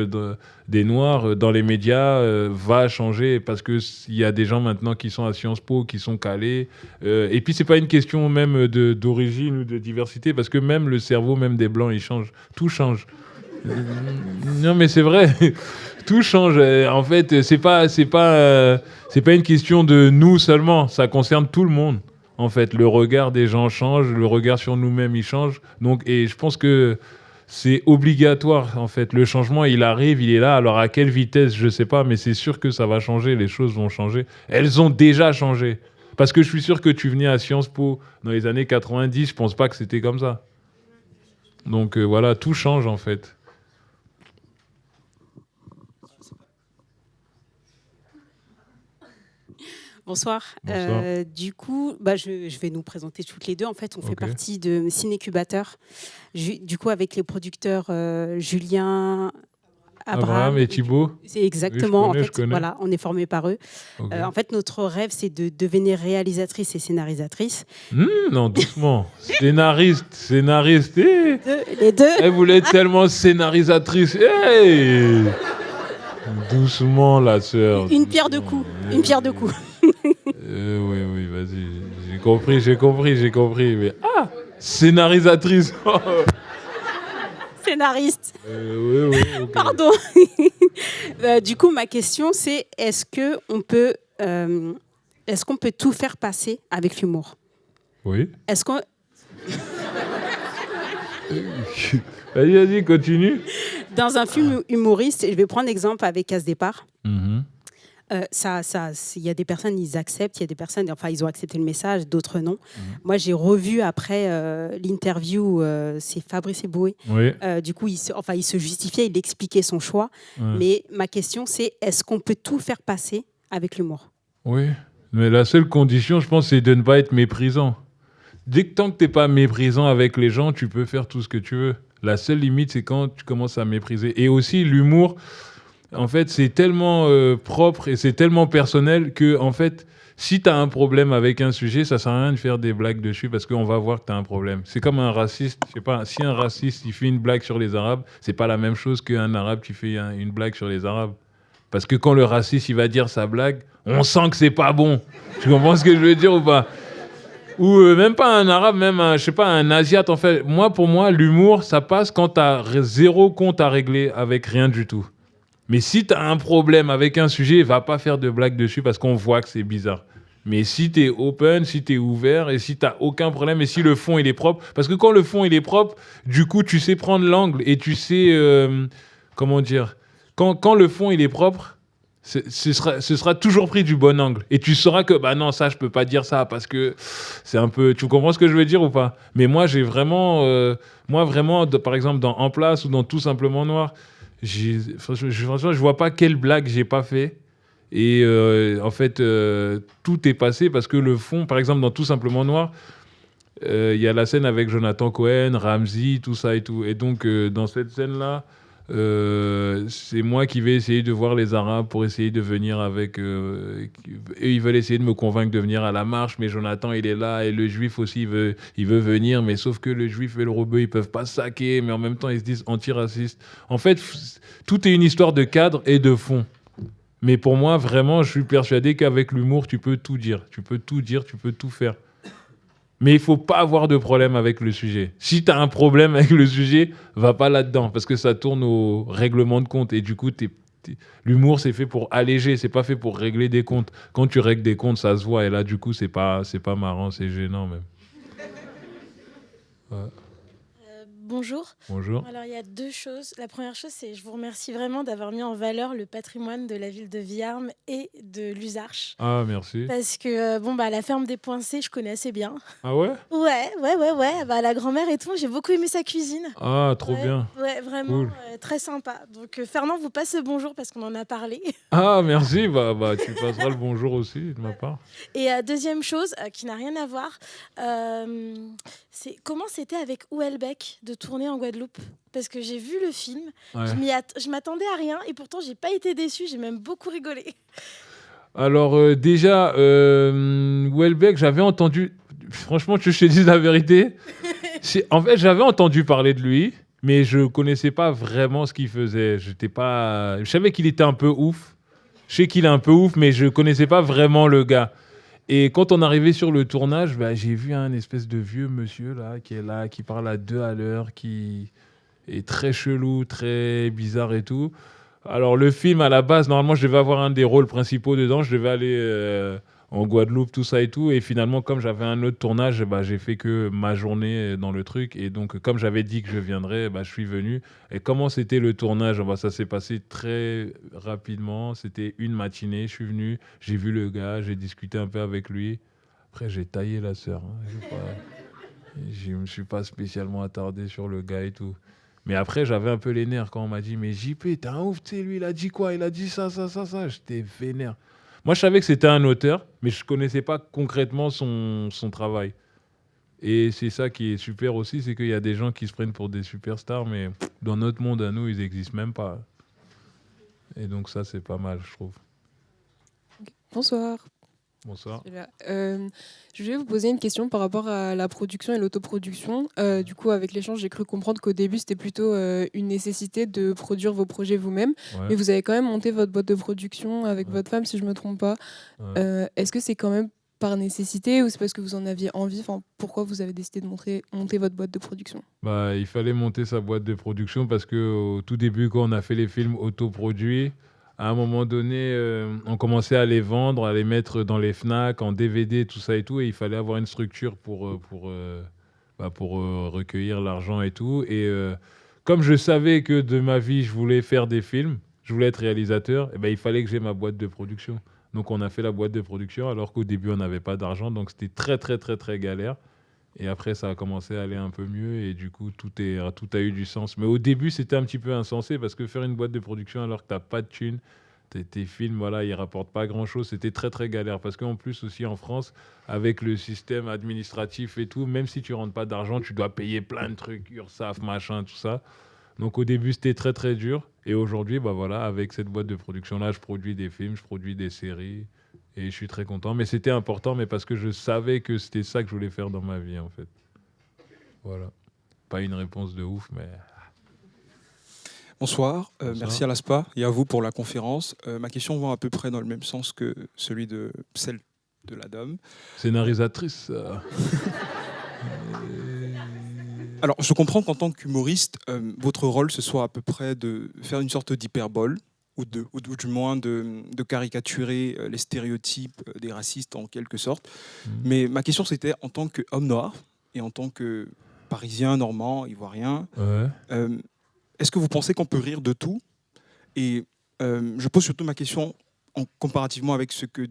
des Noirs dans les médias va changer parce qu'il y a des gens maintenant qui sont à Sciences Po, qui sont calés. Et puis, c'est pas une question même d'origine ou de diversité parce que même le cerveau, même des Blancs, il change. Tout change. Non, mais c'est vrai. Tout change. En fait, c'est pas une question de nous seulement. Ça concerne tout le monde. En fait, le regard des gens change, le regard sur nous-mêmes, il change. Donc, et je pense que c'est obligatoire, en fait. Le changement, il arrive, il est là. Alors, à quelle vitesse, je sais pas, mais c'est sûr que ça va changer. Les choses vont changer. Elles ont déjà changé. Parce que je suis sûr que tu venais à Sciences Po dans les années 90, je pense pas que c'était comme ça. Donc, voilà, tout change, en fait. Bonsoir. Du coup, je vais nous présenter toutes les deux. En fait, on fait partie de Cinécubateur. Du coup, avec les producteurs Julien, Abraham et Thibaut. C'est exactement. Oui, je connais. Voilà, on est formés par eux. En fait, notre rêve, c'est de devenir réalisatrice et scénarisatrice. Non, doucement. Scénariste. Les deux. Elle voulait être tellement scénarisatrice. Hey, doucement, la sœur. Une pierre deux coups. Une pierre deux coups. Oui, vas-y. J'ai compris. Mais scénarisatrice. Scénariste. Oui. Okay. Pardon. Du coup, ma question, c'est est-ce qu'on peut tout faire passer avec l'humour? Oui. Est-ce qu'on... Vas-y, continue. Dans un film humoriste, je vais prendre l'exemple avec Casse Départ. Mm-hmm. Il y a des personnes, ils acceptent, il y a des personnes, enfin, ils ont accepté le message, d'autres non. Moi, j'ai revu après l'interview, c'est Fabrice Eboué. Oui. Du coup, il se justifiait, il expliquait son choix. Mais ma question, c'est est-ce qu'on peut tout faire passer avec l'humour? Oui, mais la seule condition, je pense, c'est de ne pas être méprisant. Tant que tu n'es pas méprisant avec les gens, tu peux faire tout ce que tu veux. La seule limite, c'est quand tu commences à mépriser. Et aussi, l'humour, en fait, c'est tellement propre et c'est tellement personnel que, en fait, si tu as un problème avec un sujet, ça sert à rien de faire des blagues dessus parce qu'on va voir que tu as un problème. C'est comme un raciste, je sais pas, si un raciste il fait une blague sur les Arabes, c'est pas la même chose qu'un Arabe qui fait une blague sur les Arabes. Parce que quand le raciste il va dire sa blague, on sent que c'est pas bon. Tu comprends ce que je veux dire ou pas? Ou même pas un Arabe, même je sais pas, un Asiate en fait. Pour moi, l'humour, ça passe quand tu as zéro compte à régler avec rien du tout. Mais si tu as un problème avec un sujet, va pas faire de blagues dessus parce qu'on voit que c'est bizarre. Mais si tu es open, si tu es ouvert et si tu n'as aucun problème et si le fond il est propre, parce que quand le fond il est propre, du coup tu sais prendre l'angle et tu sais, comment dire, quand le fond il est propre, ce sera toujours pris du bon angle. Et tu sauras que, bah non, ça je peux pas dire ça parce que c'est un peu, tu comprends ce que je veux dire ou pas? Mais moi j'ai vraiment, par exemple dans En Place ou dans Tout Simplement Noir, franchement, je vois pas quelle blague j'ai pas fait. Et en fait, tout est passé parce que le fond, par exemple, dans Tout Simplement Noir, il y a la scène avec Jonathan Cohen, Ramzy, tout ça et tout. Et donc, dans cette scène-là, c'est moi qui vais essayer de voir les Arabes pour essayer de venir avec... et ils veulent essayer de me convaincre de venir à la marche, mais Jonathan, il est là, et le Juif aussi, il veut venir, mais sauf que le Juif et le rebeu, ils peuvent pas se saquer, mais en même temps, ils se disent antiracistes. En fait, tout est une histoire de cadre et de fond. Mais pour moi, vraiment, je suis persuadé qu'avec l'humour, tu peux tout dire. Tu peux tout dire, tu peux tout faire. Mais il ne faut pas avoir de problème avec le sujet. Si tu as un problème avec le sujet, va pas là-dedans, parce que ça tourne au règlement de compte. Et du coup, l'humour, c'est fait pour alléger, c'est pas fait pour régler des comptes. Quand tu règles des comptes, ça se voit. Et là, du coup, c'est pas marrant, c'est gênant même. Ouais. Bonjour. Bonjour. Alors, il y a deux choses. La première chose, c'est je vous remercie vraiment d'avoir mis en valeur le patrimoine de la ville de Viarmes et de Luzarches. Ah, merci. Parce que, la ferme des Poincés, je connais assez bien. Ah ouais? Ouais. Bah, la grand-mère et tout, j'ai beaucoup aimé sa cuisine. Ah, trop bien. Ouais, vraiment, cool. Très sympa. Donc, Fernand vous passe le bonjour parce qu'on en a parlé. Ah, merci. Bah, tu passeras le bonjour aussi de ma part. Et deuxième chose, qui n'a rien à voir, c'est comment c'était avec Houellebecq de tourner en Guadeloupe, parce que j'ai vu le film, ouais. Je m'attendais à rien et pourtant j'ai pas été déçue, j'ai même beaucoup rigolé. Alors déjà, Houellebecq, j'avais entendu, franchement, je te dis la vérité, en fait j'avais entendu parler de lui, mais je connaissais pas vraiment ce qu'il faisait. Je savais qu'il était un peu ouf, je sais qu'il est un peu ouf, mais je connaissais pas vraiment le gars. Et quand on arrivait sur le tournage, j'ai vu un espèce de vieux monsieur là, qui parle à 2 à l'heure, qui est très chelou, très bizarre et tout. Alors le film, à la base, normalement, je devais avoir un des rôles principaux dedans. Je devais aller en Guadeloupe, tout ça et tout. Et finalement, comme j'avais un autre tournage, j'ai fait que ma journée dans le truc. Et donc, comme j'avais dit que je viendrais, je suis venu. Et comment c'était le tournage? Ça s'est passé très rapidement. C'était une matinée. Je suis venu, j'ai vu le gars, j'ai discuté un peu avec lui. Après, j'ai taillé la sœur. Je ne me suis pas spécialement attardé sur le gars et tout. Mais après, j'avais un peu les nerfs quand on m'a dit « Mais JP, t'es un ouf, tu sais, lui, il a dit quoi? Il a dit ça. » J'étais vénère. Moi, je savais que c'était un auteur, mais je ne connaissais pas concrètement son travail. Et c'est ça qui est super aussi, c'est qu'il y a des gens qui se prennent pour des superstars, mais dans notre monde à nous, ils n'existent même pas. Et donc ça, c'est pas mal, je trouve. Bonsoir. Bonsoir. Je voulais vous poser une question par rapport à la production et l'autoproduction. Du coup, avec l'échange, j'ai cru comprendre qu'au début, c'était plutôt une nécessité de produire vos projets vous-même. Ouais. Mais vous avez quand même monté votre boîte de production avec votre femme, si je ne me trompe pas. Ouais. Est-ce que c'est quand même par nécessité ou c'est parce que vous en aviez envie? Pourquoi vous avez décidé de monter votre boîte de production? Il fallait monter sa boîte de production parce qu'au tout début, quand on a fait les films autoproduits, à un moment donné, on commençait à les vendre, à les mettre dans les Fnac, en DVD, tout ça et tout. Et il fallait avoir une structure pour recueillir l'argent et tout. Et comme je savais que de ma vie, je voulais faire des films, je voulais être réalisateur, et ben, il fallait que j'ai ma boîte de production. Donc on a fait la boîte de production alors qu'au début, on n'avait pas d'argent. Donc c'était très, très, très, très galère. Et après, ça a commencé à aller un peu mieux et du coup, tout a eu du sens. Mais au début, c'était un petit peu insensé parce que faire une boîte de production alors que tu n'as pas de thunes, tes films, voilà, ils rapportent pas grand-chose. C'était très, très galère parce qu'en plus, aussi en France, avec le système administratif et tout, même si tu rentres pas d'argent, tu dois payer plein de trucs, URSSAF, machin, tout ça. Donc au début, c'était très, très dur. Et aujourd'hui, bah voilà, avec cette boîte de production-là, je produis des films, je produis des séries. Et je suis très content. Mais c'était important, mais parce que je savais que c'était ça que je voulais faire dans ma vie, en fait. Voilà. Pas une réponse de ouf, mais... Bonsoir. Merci à l'ASPA et à vous pour la conférence. Ma question va à peu près dans le même sens que celle de la dame. Scénarisatrice. Alors, je comprends qu'en tant qu'humoriste, votre rôle, ce soit à peu près de faire une sorte d'hyperbole, ou du moins de caricaturer les stéréotypes des racistes en quelque sorte. Mais ma question, c'était en tant qu'homme noir et en tant que parisien, normand, ivoirien, est-ce que vous pensez qu'on peut rire de tout? Et je pose surtout ma question comparativement avec ce que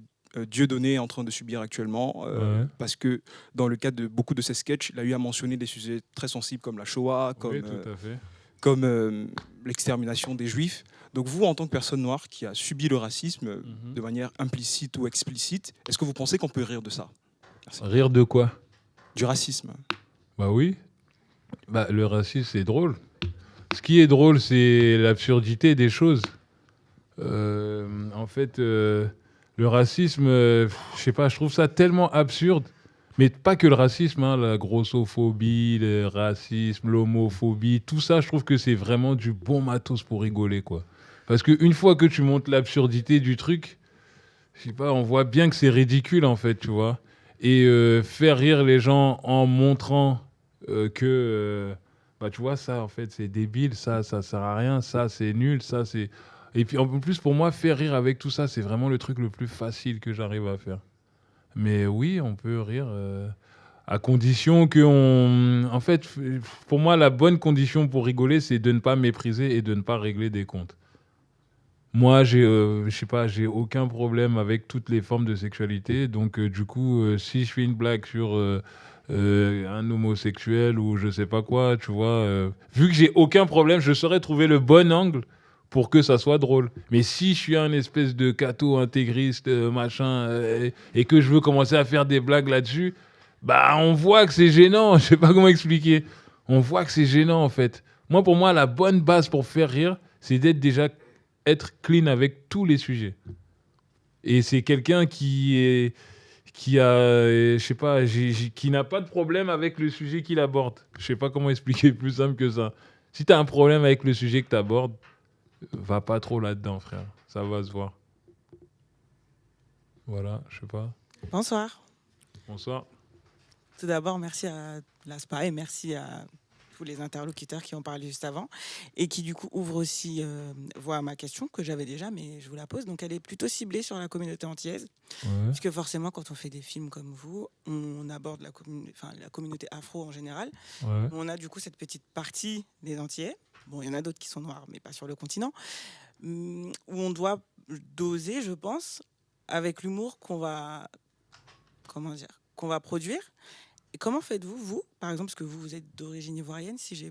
Dieudonné est en train de subir actuellement, parce que dans le cadre de beaucoup de ses sketchs, il a eu à mentionner des sujets très sensibles comme la Shoah, comme l'extermination des Juifs. Donc vous, en tant que personne noire qui a subi le racisme de manière implicite ou explicite, est-ce que vous pensez qu'on peut rire de ça? Merci. Rire de quoi? Du racisme. Bah oui. Bah, le racisme, c'est drôle. Ce qui est drôle, c'est l'absurdité des choses. En fait, le racisme, je sais pas, je trouve ça tellement absurde. Mais pas que le racisme, hein, la grossophobie, le racisme, l'homophobie, tout ça, je trouve que c'est vraiment du bon matos pour rigoler, quoi. Parce qu'une fois que tu montes l'absurdité du truc, je sais pas, on voit bien que c'est ridicule, en fait, tu vois. Et faire rire les gens en montrant que, bah, tu vois, ça, en fait, c'est débile, ça sert à rien, ça, c'est nul, ça, c'est... Et puis, en plus, pour moi, faire rire avec tout ça, c'est vraiment le truc le plus facile que j'arrive à faire. Mais oui, on peut rire à condition qu'on... En fait, pour moi, la bonne condition pour rigoler, c'est de ne pas mépriser et de ne pas régler des comptes. Moi, je sais pas, j'ai aucun problème avec toutes les formes de sexualité. Donc, du coup, si je fais une blague sur un homosexuel ou je sais pas quoi, tu vois, vu que j'ai aucun problème, je saurais trouver le bon angle pour que ça soit drôle. Mais si je suis un espèce de catho intégriste, machin, et que je veux commencer à faire des blagues là-dessus, bah on voit que c'est gênant. Je sais pas comment expliquer. On voit que c'est gênant, en fait. Moi, pour moi, la bonne base pour faire rire, c'est être clean avec tous les sujets. Et c'est quelqu'un qui n'a pas de problème avec le sujet qu'il aborde. Je sais pas comment expliquer plus simple que ça. Si tu as un problème avec le sujet que tu abordes, va pas trop là-dedans, frère. Ça va se voir. Voilà, je sais pas. Bonsoir. Bonsoir. Tout d'abord, merci à l'ASPA et merci à tous les interlocuteurs qui ont parlé juste avant et qui, du coup, ouvrent aussi voie à ma question que j'avais déjà, mais je vous la pose. Donc, elle est plutôt ciblée sur la communauté antillaise. Puisque forcément, quand on fait des films comme vous, on aborde la communauté afro en général. On a, du coup, cette petite partie des Antillais. Bon, il y en a d'autres qui sont noirs, mais pas sur le continent, où on doit doser, je pense, avec l'humour qu'on va produire. Et comment faites-vous, vous, par exemple, parce que vous êtes d'origine ivoirienne, si je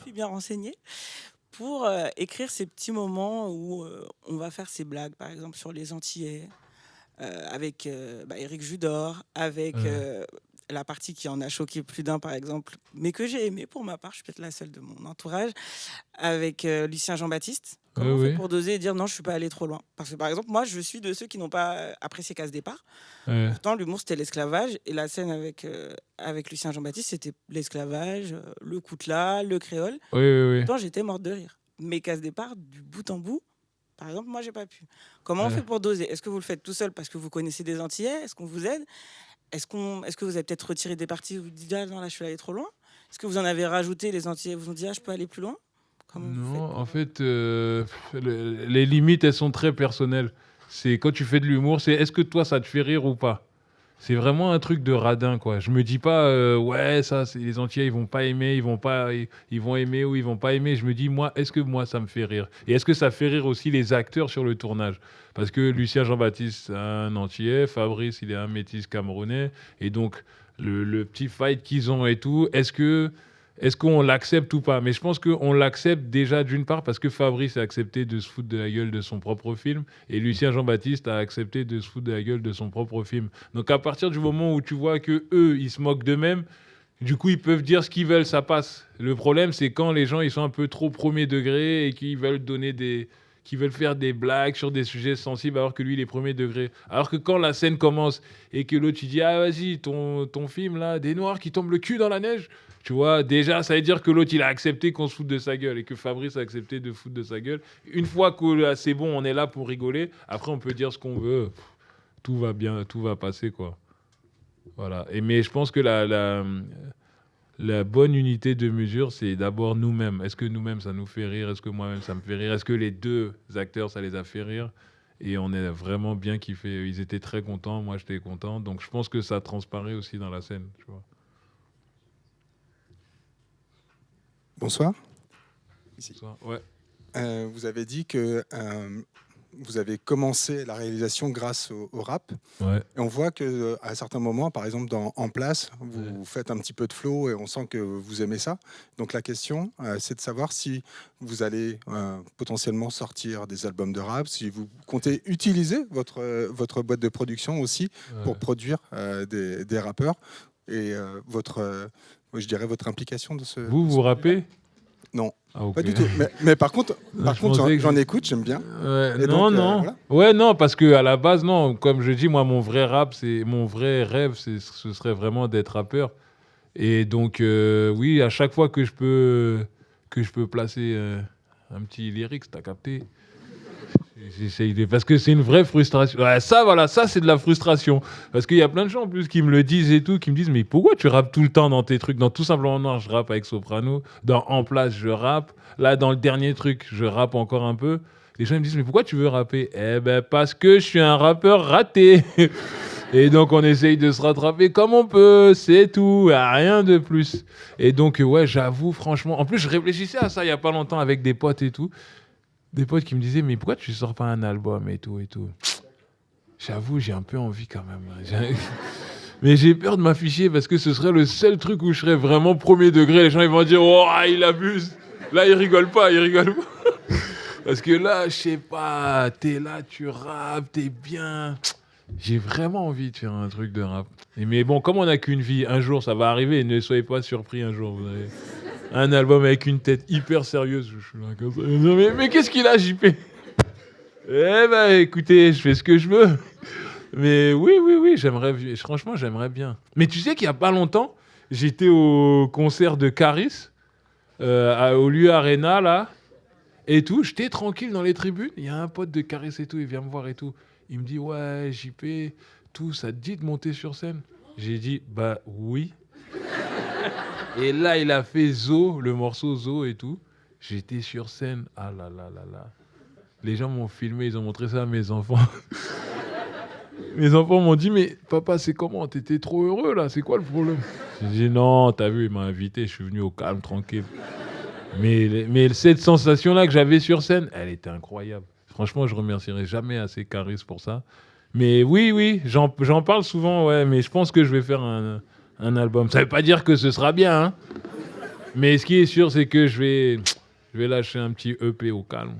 suis bien renseignée, pour écrire ces petits moments où on va faire ces blagues, par exemple, sur les Antillais, avec Éric Judor, avec... la partie qui en a choqué plus d'un, par exemple, mais que j'ai aimé pour ma part, je suis peut-être la seule de mon entourage, avec Lucien Jean-Baptiste. Comment on fait pour doser et dire non, je ne suis pas allé trop loin? Parce que, par exemple, moi, je suis de ceux qui n'ont pas apprécié Casse Départ. Pourtant, l'humour, c'était l'esclavage. Et la scène avec Lucien Jean-Baptiste, c'était l'esclavage, le coutelas, le créole. Pourtant, j'étais morte de rire. Mais Casse Départ, du bout en bout, par exemple, moi, j'ai pas pu. Comment on fait pour doser? Est-ce que vous le faites tout seul parce que vous connaissez des Antillais? Est-ce qu'on vous aide? Est-ce que vous avez peut-être retiré des parties où vous dites non, là je suis allé trop loin? Est-ce que vous en avez rajouté, les Antillais vous ont dit je peux aller plus loin? Non, en fait, les limites, elles sont très personnelles. C'est quand tu fais de l'humour, c'est est-ce que toi, ça te fait rire ou pas? C'est vraiment un truc de radin, quoi. Je me dis pas, ouais, ça, les Antillais, ils vont pas aimer, ils vont aimer ou ils vont pas aimer. Je me dis, moi, est-ce que moi, ça me fait rire? Et est-ce que ça fait rire aussi les acteurs sur le tournage? Parce que Lucien Jean-Baptiste, c'est un Antillais, Fabrice, il est un métis camerounais. Et donc, le petit fight qu'ils ont et tout, est-ce qu'on l'accepte ou pas? Mais je pense qu'on l'accepte déjà d'une part parce que Fabrice a accepté de se foutre de la gueule de son propre film et Lucien Jean-Baptiste a accepté de se foutre de la gueule de son propre film. Donc à partir du moment où tu vois que eux ils se moquent d'eux-mêmes, du coup ils peuvent dire ce qu'ils veulent, ça passe. Le problème c'est quand les gens ils sont un peu trop premier degré et qu'ils veulent qui veulent faire des blagues sur des sujets sensibles alors que lui il est premier degré. Alors que quand la scène commence et que l'autre il dit ah vas-y ton film là, des noirs qui tombent le cul dans la neige. Tu vois, déjà, ça veut dire que l'autre, il a accepté qu'on se foute de sa gueule et que Fabrice a accepté de foutre de sa gueule. Une fois que c'est bon, on est là pour rigoler. Après, on peut dire ce qu'on veut. Tout va bien, tout va passer, quoi. Voilà. Mais je pense que la bonne unité de mesure, c'est d'abord nous-mêmes. Est-ce que nous-mêmes, ça nous fait rire? Est-ce que moi-même, ça me fait rire? Est-ce que les deux acteurs, ça les a fait rire? Et on est vraiment bien kiffé. Ils étaient très contents, moi, j'étais content. Donc, je pense que ça transparaît aussi dans la scène, tu vois. Bonsoir. Ici. Bonsoir. Ouais. Vous avez dit que vous avez commencé la réalisation grâce au rap. Ouais. Et on voit qu'à certains moments, par exemple dans En Place, vous faites un petit peu de flow et on sent que vous aimez ça. Donc la question, c'est de savoir si vous allez potentiellement sortir des albums de rap, si vous comptez utiliser votre boîte de production aussi pour produire des rappeurs et je dirais votre implication de ce... Vous rappez? Non, okay. Pas du tout. Mais par contre j'en écoute, j'aime bien. Non. Ouais, non, parce que à la base, non. Comme je dis, moi, mon vrai rêve, ce serait vraiment d'être rappeur. Et donc, oui, à chaque fois que je peux placer un petit lyrics, t'as capté. J'essaye parce que c'est une vraie frustration. Ouais, ça c'est de la frustration. Parce qu'il y a plein de gens en plus qui me le disent et tout, qui me disent mais pourquoi tu rappes tout le temps dans tes trucs? Dans Tout Simplement Noir, je rappe avec Soprano. Dans En Place, je rappe. Là, dans le dernier truc, je rappe encore un peu. Les gens me disent mais pourquoi tu veux rapper? Eh ben parce que je suis un rappeur raté. Et donc on essaye de se rattraper comme on peut, c'est tout, rien de plus. Et donc ouais, j'avoue franchement. En plus, je réfléchissais à ça il y a pas longtemps avec des potes et tout. Des potes qui me disaient mais pourquoi tu sors pas un album et tout. J'avoue, j'ai un peu envie quand même. Mais j'ai peur de m'afficher parce que ce serait le seul truc où je serais vraiment premier degré. Les gens ils vont dire oh il abuse. Là ils rigolent pas. Parce que là je sais pas, t'es là, tu rappes, t'es bien. J'ai vraiment envie de faire un truc de rap. Mais bon, comme on n'a qu'une vie, un jour ça va arriver. Ne soyez pas surpris un jour. Vous avez un album avec une tête hyper sérieuse. Je suis là comme ça. Mais qu'est-ce qu'il a, JP? Eh ben, écoutez, je fais ce que je veux. Mais oui, franchement, j'aimerais bien. Mais tu sais qu'il n'y a pas longtemps, j'étais au concert de Caris, au lieu Arena, là, et tout. J'étais tranquille dans les tribunes. Il y a un pote de Caris et tout, il vient me voir et tout. Il me dit, ouais, JP, tout, ça te dit de monter sur scène? J'ai dit, bah oui. Et là, il a fait Zo, le morceau Zo et tout. J'étais sur scène. Ah là là là là. Les gens m'ont filmé, ils ont montré ça à mes enfants. Mes enfants m'ont dit, mais papa, c'est comment? T'étais trop heureux là, c'est quoi le problème? J'ai dit, non, t'as vu, il m'a invité, je suis venu au calme, tranquille. Mais cette sensation-là que j'avais sur scène, elle était incroyable. Franchement, je remercierai jamais assez Caris pour ça. Mais oui, j'en parle souvent, ouais, mais je pense que je vais faire un album. Ça veut pas dire que ce sera bien, hein. Mais ce qui est sûr, c'est que je vais lâcher un petit EP au calme.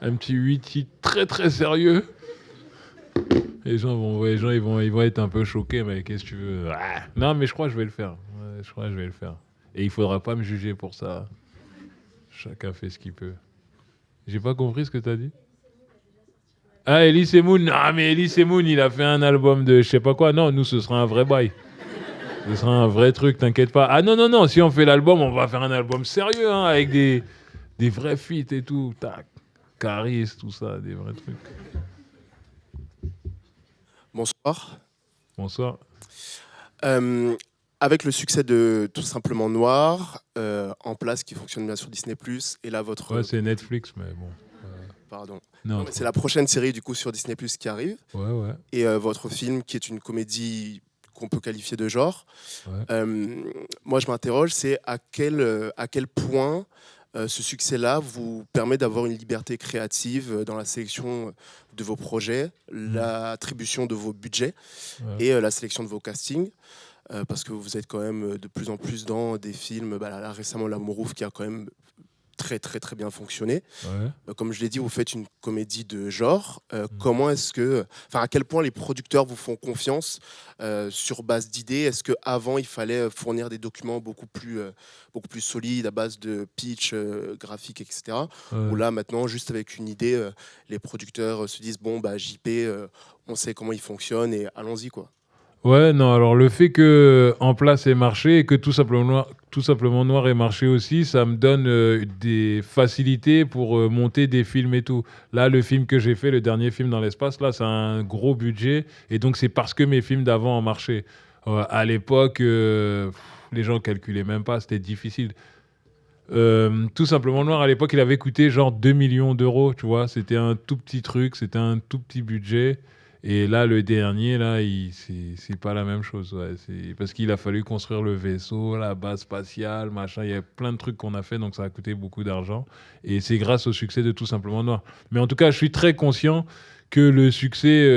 Un petit 8 titres très très sérieux. Les gens ils vont être un peu choqués, mais qu'est-ce que tu veux? Non, mais je crois que je vais le faire. Ouais, Et il faudra pas me juger pour ça. Chacun fait ce qu'il peut. J'ai pas compris ce que t'as dit. Ah, Elise Moon. Non, mais Elise Moon, il a fait un album de je sais pas quoi. Non, nous, ce sera un vrai bail. Ce sera un vrai truc, t'inquiète pas. Ah non, si on fait l'album, on va faire un album sérieux, hein, avec des vrais feats et tout. Tac, Caris, tout ça, des vrais trucs. Bonsoir. Bonsoir. avec le succès de Tout simplement Noir, En place qui fonctionne bien sur Disney+, et là votre... Ouais, c'est Netflix, mais bon. Pardon. Non, c'est la prochaine série du coup sur Disney+ qui arrive. Ouais. Et votre film qui est une comédie qu'on peut qualifier de genre. Ouais. Moi, je m'interroge, c'est à quel point ce succès-là vous permet d'avoir une liberté créative dans la sélection de vos projets, l'attribution de vos budgets et la sélection de vos castings. Parce que vous êtes quand même de plus en plus dans des films, là récemment L'Amour ouf qui a quand même très très très bien fonctionné. Comme je l'ai dit, vous faites une comédie de genre. Comment est-ce que, à quel point les producteurs vous font confiance sur base d'idées? Est-ce qu'avant il fallait fournir des documents beaucoup plus solides à base de pitch, graphique, etc. Ou là maintenant, juste avec une idée, les producteurs se disent bon JP, on sait comment il fonctionne et allons-y quoi. Ouais, non, alors le fait que En place ait marché et que Tout simplement Noir ait marché aussi, ça me donne des facilités pour monter des films et tout. Là, le film que j'ai fait, le dernier film dans l'espace, là, c'est un gros budget et donc c'est parce que mes films d'avant ont marché. À l'époque, les gens calculaient même pas, c'était difficile. Tout simplement Noir, à l'époque, il avait coûté genre 2 millions d'euros, tu vois. C'était un tout petit truc, c'était un tout petit budget. Et là, le dernier, là, c'est pas la même chose. Ouais. C'est parce qu'il a fallu construire le vaisseau, la base spatiale, machin. Il y a plein de trucs qu'on a fait, donc ça a coûté beaucoup d'argent. Et c'est grâce au succès de Tout simplement Noir. Mais en tout cas, je suis très conscient que le succès,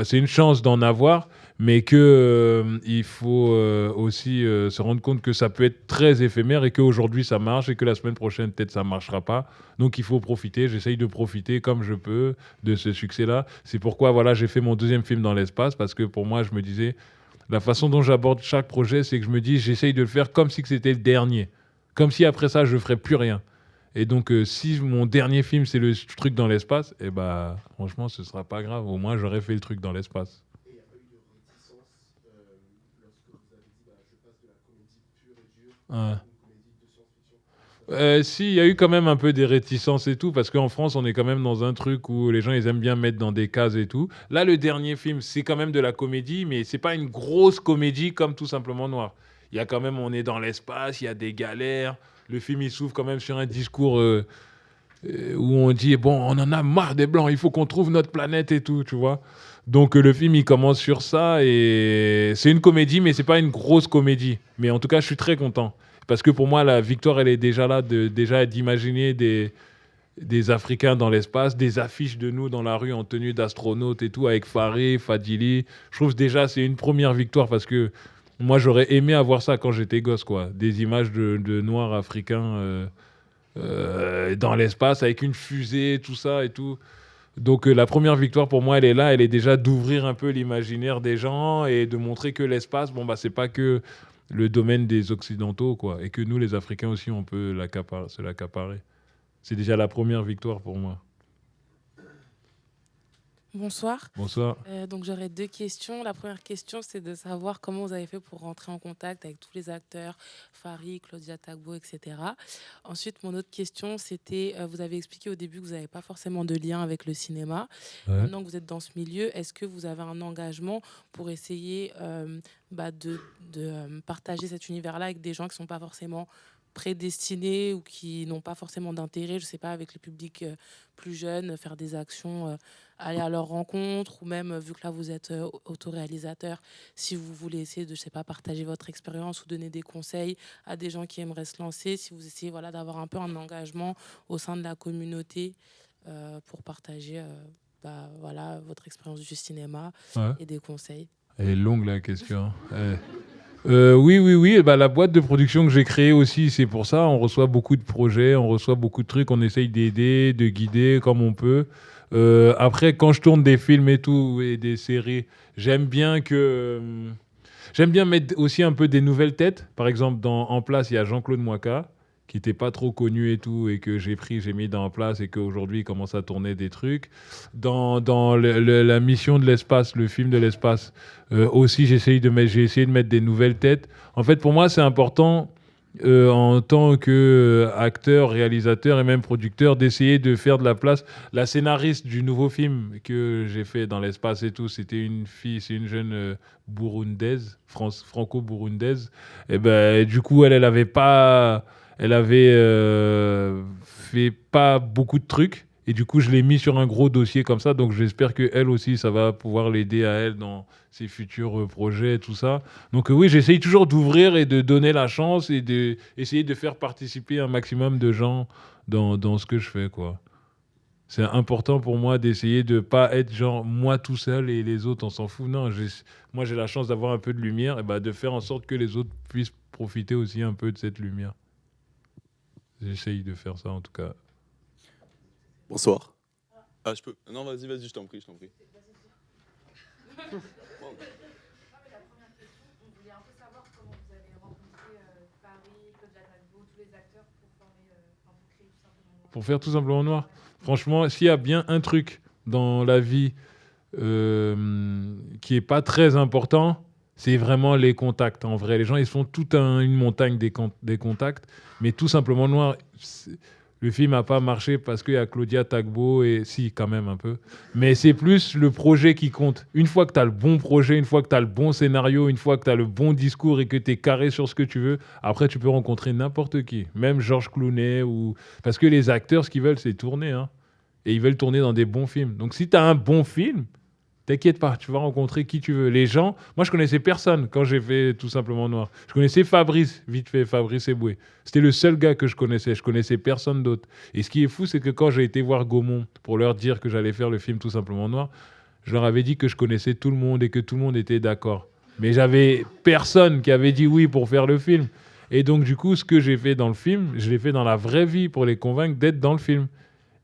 c'est une chance d'en avoir, mais qu'il faut aussi se rendre compte que ça peut être très éphémère et qu'aujourd'hui ça marche et que la semaine prochaine peut-être ça ne marchera pas. Donc il faut profiter, j'essaye de profiter comme je peux de ce succès-là. C'est pourquoi j'ai fait mon deuxième film dans l'espace, parce que pour moi je me disais, la façon dont j'aborde chaque projet, c'est que je me dis j'essaye de le faire comme si c'était le dernier. Comme si après ça je ne ferais plus rien. Et donc, si mon dernier film, c'est le truc dans l'espace, franchement, ce ne sera pas grave. Au moins, j'aurais fait le truc dans l'espace. Et il n'y a pas eu de réticence lorsque vous avez dit je passe de la comédie pure et dure à une comédie de science-fiction? Si, il y a eu quand même un peu des réticences et tout, parce qu'en France, on est quand même dans un truc où les gens, ils aiment bien mettre dans des cases et tout. Là, le dernier film, c'est quand même de la comédie, mais ce n'est pas une grosse comédie comme Tout simplement Noir. Il y a quand même, on est dans l'espace, il y a des galères. Le film, il s'ouvre quand même sur un discours où on dit bon, on en a marre des Blancs, il faut qu'on trouve notre planète et tout, tu vois. Donc le film, il commence sur ça et c'est une comédie, mais c'est pas une grosse comédie. Mais en tout cas, je suis très content parce que pour moi, la victoire, elle est déjà là, d'imaginer des Africains dans l'espace, des affiches de nous dans la rue en tenue d'astronaute et tout, avec Faré, Fadili. Je trouve déjà c'est une première victoire parce que moi, j'aurais aimé avoir ça quand j'étais gosse, quoi. Des images de noirs africains dans l'espace avec une fusée, tout ça et tout. Donc, la première victoire pour moi, elle est là. Elle est déjà d'ouvrir un peu l'imaginaire des gens et de montrer que l'espace, c'est pas que le domaine des Occidentaux, quoi. Et que nous, les Africains aussi, on peut se l'accaparer. C'est déjà la première victoire pour moi. Bonsoir. Bonsoir. Donc j'aurais 2 questions. La première question, c'est de savoir comment vous avez fait pour rentrer en contact avec tous les acteurs, Fari, Claudia Tagbo, etc. Ensuite, mon autre question, c'était, vous avez expliqué au début que vous n'avez pas forcément de lien avec le cinéma. Ouais. Maintenant que vous êtes dans ce milieu, est-ce que vous avez un engagement pour essayer de partager cet univers-là avec des gens qui ne sont pas forcément prédestinés ou qui n'ont pas forcément d'intérêt, je ne sais pas, avec les publics plus jeunes, faire des actions, aller à leur rencontre, ou même, vu que là vous êtes autoréalisateur, si vous voulez essayer de, je sais pas, partager votre expérience ou donner des conseils à des gens qui aimeraient se lancer, si vous essayez d'avoir un peu un engagement au sein de la communauté pour partager votre expérience du cinéma et des conseils. Elle est longue la question. Oui. La boîte de production que j'ai créée aussi, c'est pour ça. On reçoit beaucoup de projets, on reçoit beaucoup de trucs, on essaye d'aider, de guider comme on peut. Après, quand je tourne des films et tout, et des séries, j'aime bien mettre aussi un peu des nouvelles têtes. Par exemple, En place, il y a Jean-Claude Mouaka, qui n'était pas trop connu et tout, et que j'ai mis En place, et qu'aujourd'hui, il commence à tourner des trucs. Dans la mission de l'espace, le film de l'espace, aussi, j'ai essayé de mettre des nouvelles têtes. En fait, pour moi, c'est important en tant qu'acteur, réalisateur et même producteur, d'essayer de faire de la place. La scénariste du nouveau film que j'ai fait dans l'espace et tout, c'était une fille, c'est une jeune burundaise, franco-burundaise. Et ben, du coup, elle avait fait pas beaucoup de trucs. Et du coup, je l'ai mis sur un gros dossier comme ça. Donc, j'espère qu'elle aussi, ça va pouvoir l'aider à elle dans ses futurs projets et tout ça. Donc, oui, j'essaye toujours d'ouvrir et de donner la chance et d'essayer de faire participer un maximum de gens dans ce que je fais, quoi. C'est important pour moi d'essayer de ne pas être genre moi tout seul et les autres, on s'en fout. Non, moi, j'ai la chance d'avoir un peu de lumière et bah, de faire en sorte que les autres puissent profiter aussi un peu de cette lumière. J'essaye de faire ça, en tout cas. Bonsoir. Ah, je peux. Non, vas-y, je t'en prie. Pour faire tout simplement noir. Franchement, s'il y a bien un truc dans la vie qui est pas très important, c'est vraiment les contacts. En vrai, les gens, ils font toute une montagne des contacts, mais tout simplement noir. Le film n'a pas marché parce qu'il y a Claudia Tagbo et si, quand même un peu. Mais c'est plus le projet qui compte. Une fois que tu as le bon projet, une fois que tu as le bon scénario, une fois que tu as le bon discours et que tu es carré sur ce que tu veux, après tu peux rencontrer n'importe qui. Même Georges Clooney ou... Parce que les acteurs, ce qu'ils veulent, c'est tourner. Hein. Et ils veulent tourner dans des bons films. Donc si tu as un bon film, t'inquiète pas, tu vas rencontrer qui tu veux. Les gens, moi je connaissais personne quand j'ai fait Tout simplement noir. Je connaissais Fabrice, vite fait, Fabrice Eboué. C'était le seul gars que je connaissais personne d'autre. Et ce qui est fou, c'est que quand j'ai été voir Gaumont pour leur dire que j'allais faire le film Tout simplement noir, je leur avais dit que je connaissais tout le monde et que tout le monde était d'accord. Mais j'avais personne qui avait dit oui pour faire le film. Et donc du coup, ce que j'ai fait dans le film, je l'ai fait dans la vraie vie pour les convaincre d'être dans le film.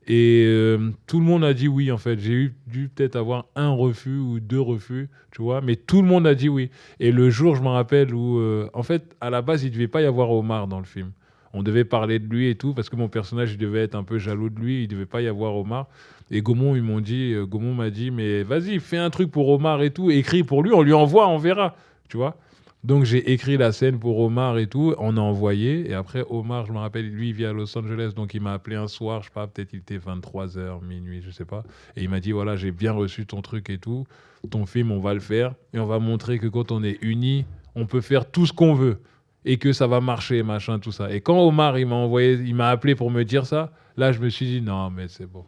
Et tout le monde a dit oui, en fait. J'ai dû peut-être avoir un refus ou 2 refus, tu vois. Mais tout le monde a dit oui. Et le jour, je me rappelle, où... en fait, à la base, il ne devait pas y avoir Omar dans le film. On devait parler de lui et tout, parce que mon personnage, il devait être un peu jaloux de lui. Il ne devait pas y avoir Omar. Et Gaumont, Gaumont m'a dit, mais vas-y, fais un truc pour Omar et tout. Écris pour lui, on lui envoie, on verra, tu vois. Donc j'ai écrit la scène pour Omar et tout, on a envoyé, et après Omar, je me rappelle, lui il vit à Los Angeles, donc il m'a appelé un soir, je sais pas, peut-être il était 23h, minuit, je sais pas, et il m'a dit voilà, j'ai bien reçu ton truc et tout, ton film on va le faire, et on va montrer que quand on est unis, on peut faire tout ce qu'on veut, et que ça va marcher, machin, tout ça. Et quand Omar il m'a appelé pour me dire ça, là je me suis dit non mais c'est bon.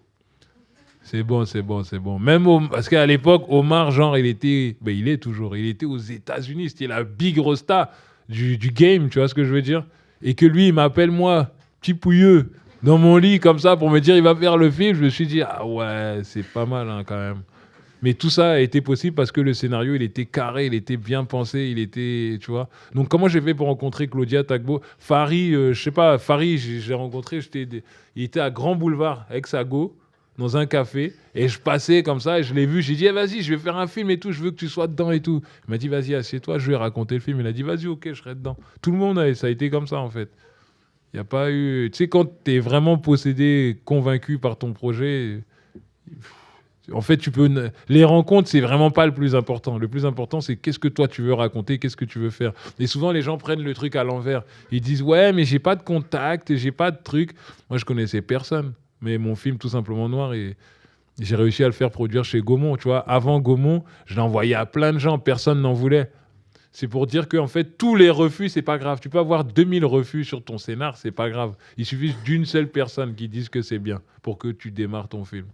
C'est bon. Même parce qu'à l'époque, Omar, genre, il est toujours, il était aux États-Unis. C'était la big rosta du game, tu vois ce que je veux dire? Et que lui, il m'appelle moi, petit pouilleux, dans mon lit, comme ça, pour me dire il va faire le film. Je me suis dit, ah ouais, c'est pas mal hein, quand même. Mais tout ça a été possible parce que le scénario, il était carré, il était bien pensé, il était, tu vois. Donc, comment j'ai fait pour rencontrer Claudia Tagbo? Farid, je sais pas, Farid, j'ai rencontré, il était à Grand Boulevard, Hexago, dans un café, et je passais comme ça, et je l'ai vu, j'ai dit, vas-y, je vais faire un film et tout, je veux que tu sois dedans et tout. Il m'a dit, vas-y, assieds-toi, je vais raconter le film. Il a dit, vas-y, ok, je serai dedans. Tout le monde, ça a été comme ça, en fait. Il n'y a pas eu... Tu sais, quand tu es vraiment possédé, convaincu par ton projet, en fait, les rencontres, c'est vraiment pas le plus important. Le plus important, c'est qu'est-ce que toi, tu veux raconter, qu'est-ce que tu veux faire. Et souvent, les gens prennent le truc à l'envers. Ils disent, ouais, mais j'ai pas de contact, j'ai pas de truc. Moi, je connaissais personne. Mais mon film, Tout simplement noir, et j'ai réussi à le faire produire chez Gaumont. Tu vois, avant Gaumont, je l'ai envoyé à plein de gens, personne n'en voulait. C'est pour dire que en fait, tous les refus, c'est pas grave. Tu peux avoir 2000 refus sur ton scénar, c'est pas grave. Il suffit d'une seule personne qui dise que c'est bien pour que tu démarres ton film.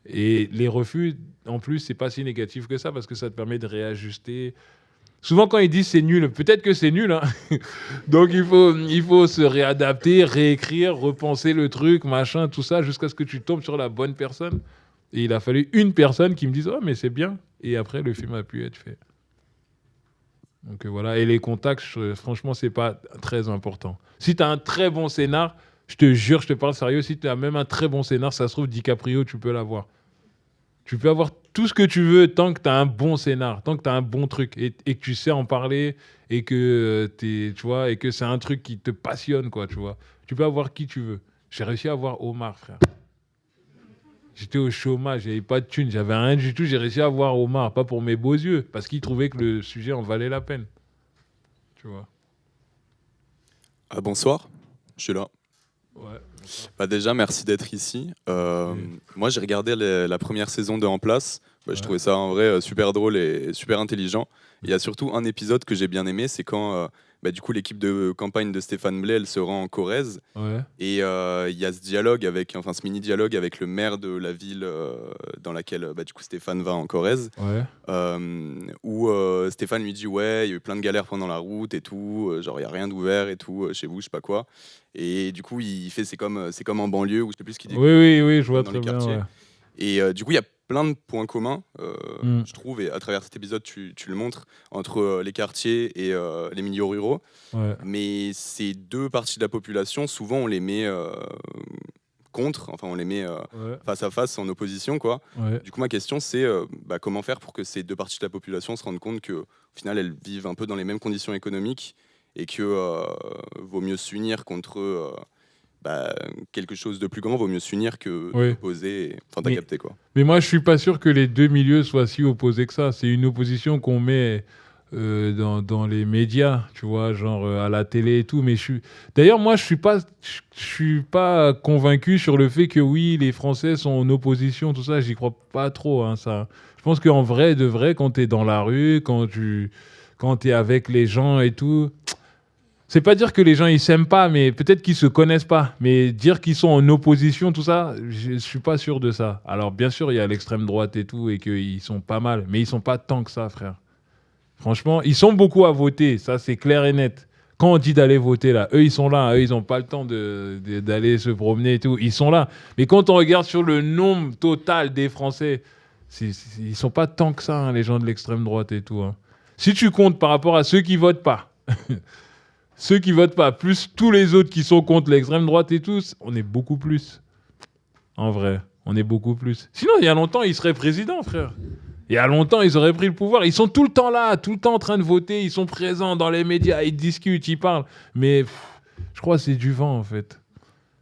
Et les refus, en plus, c'est pas si négatif que ça parce que ça te permet de réajuster. Souvent, quand ils disent c'est nul, peut-être que c'est nul. Hein. Donc, il faut se réadapter, réécrire, repenser le truc, machin, tout ça, jusqu'à ce que tu tombes sur la bonne personne. Et il a fallu une personne qui me dise « Oh, mais c'est bien ». Et après, le film a pu être fait. Donc, voilà. Et les contacts, franchement, c'est pas très important. Si tu as un très bon scénar, je te jure, je te parle sérieux, si tu as même un très bon scénar, ça se trouve, DiCaprio, tu peux l'avoir. Tu peux avoir tout ce que tu veux tant que tu as un bon scénar, tant que tu as un bon truc et que tu sais en parler et que, tu vois, et que c'est un truc qui te passionne, quoi, tu vois. Tu peux avoir qui tu veux. J'ai réussi à avoir Omar, frère. J'étais au chômage, j'avais pas de thunes, j'avais rien du tout. J'ai réussi à avoir Omar, pas pour mes beaux yeux, parce qu'il trouvait que le sujet en valait la peine. Tu vois. Bonsoir, je suis là. Ouais. Déjà, merci d'être ici. Moi, j'ai regardé la première saison de En Place. Je trouvais ça en vrai super drôle et super intelligent. Il y a surtout un épisode que j'ai bien aimé, c'est quand du coup, l'équipe de campagne de Stéphane Blais elle se rend en Corrèze. Ouais. Et il y a ce dialogue ce mini-dialogue avec le maire de la ville dans laquelle du coup, Stéphane va en Corrèze. Ouais. Où Stéphane lui dit ouais, il y a eu plein de galères pendant la route et tout, genre il n'y a rien d'ouvert et tout chez vous, je sais pas quoi. Et du coup, il fait c'est comme en banlieue, ou je sais plus ce qu'il dit. Oui, je vois dans très les bien. quartiers. Ouais. Et du coup, il y a plein de points communs, je trouve, et à travers cet épisode, tu le montres, entre les quartiers et les milieux ruraux. Ouais. Mais ces deux parties de la population, souvent, on les met contre, enfin, on les met face à face, en opposition, quoi. Ouais. Du coup, ma question, c'est comment faire pour que ces deux parties de la population se rendent compte qu'au final, elles vivent un peu dans les mêmes conditions économiques et que vaut mieux s'unir contre quelque chose de plus grand, vaut mieux s'unir que d'opposer. Enfin, t'as capté, quoi. Mais moi, je suis pas sûr que les deux milieux soient si opposés que ça. C'est une opposition qu'on met dans les médias, tu vois, genre à la télé et tout. Mais d'ailleurs, moi, je suis pas convaincu sur le fait que oui, les Français sont en opposition, tout ça. J'y crois pas trop, hein, ça. Je pense qu'en vrai, de vrai, quand t'es dans la rue, quand t'es avec les gens et tout. C'est pas dire que les gens ils s'aiment pas, mais peut-être qu'ils se connaissent pas. Mais dire qu'ils sont en opposition, tout ça, je suis pas sûr de ça. Alors bien sûr, il y a l'extrême droite et tout, et qu'ils sont pas mal, mais ils sont pas tant que ça, frère. Franchement, ils sont beaucoup à voter, ça c'est clair et net. Quand on dit d'aller voter là, eux ils sont là, eux ils ont pas le temps d'aller se promener et tout, ils sont là. Mais quand on regarde sur le nombre total des Français, ils sont pas tant que ça, hein, les gens de l'extrême droite et tout. Hein. Si tu comptes par rapport à ceux qui votent pas. Ceux qui votent pas, plus tous les autres qui sont contre l'extrême droite et tous, on est beaucoup plus. En vrai, on est beaucoup plus. Sinon, il y a longtemps, ils seraient présidents, frère. Il y a longtemps, ils auraient pris le pouvoir. Ils sont tout le temps là, tout le temps en train de voter. Ils sont présents dans les médias, ils discutent, ils parlent. Mais je crois que c'est du vent, en fait.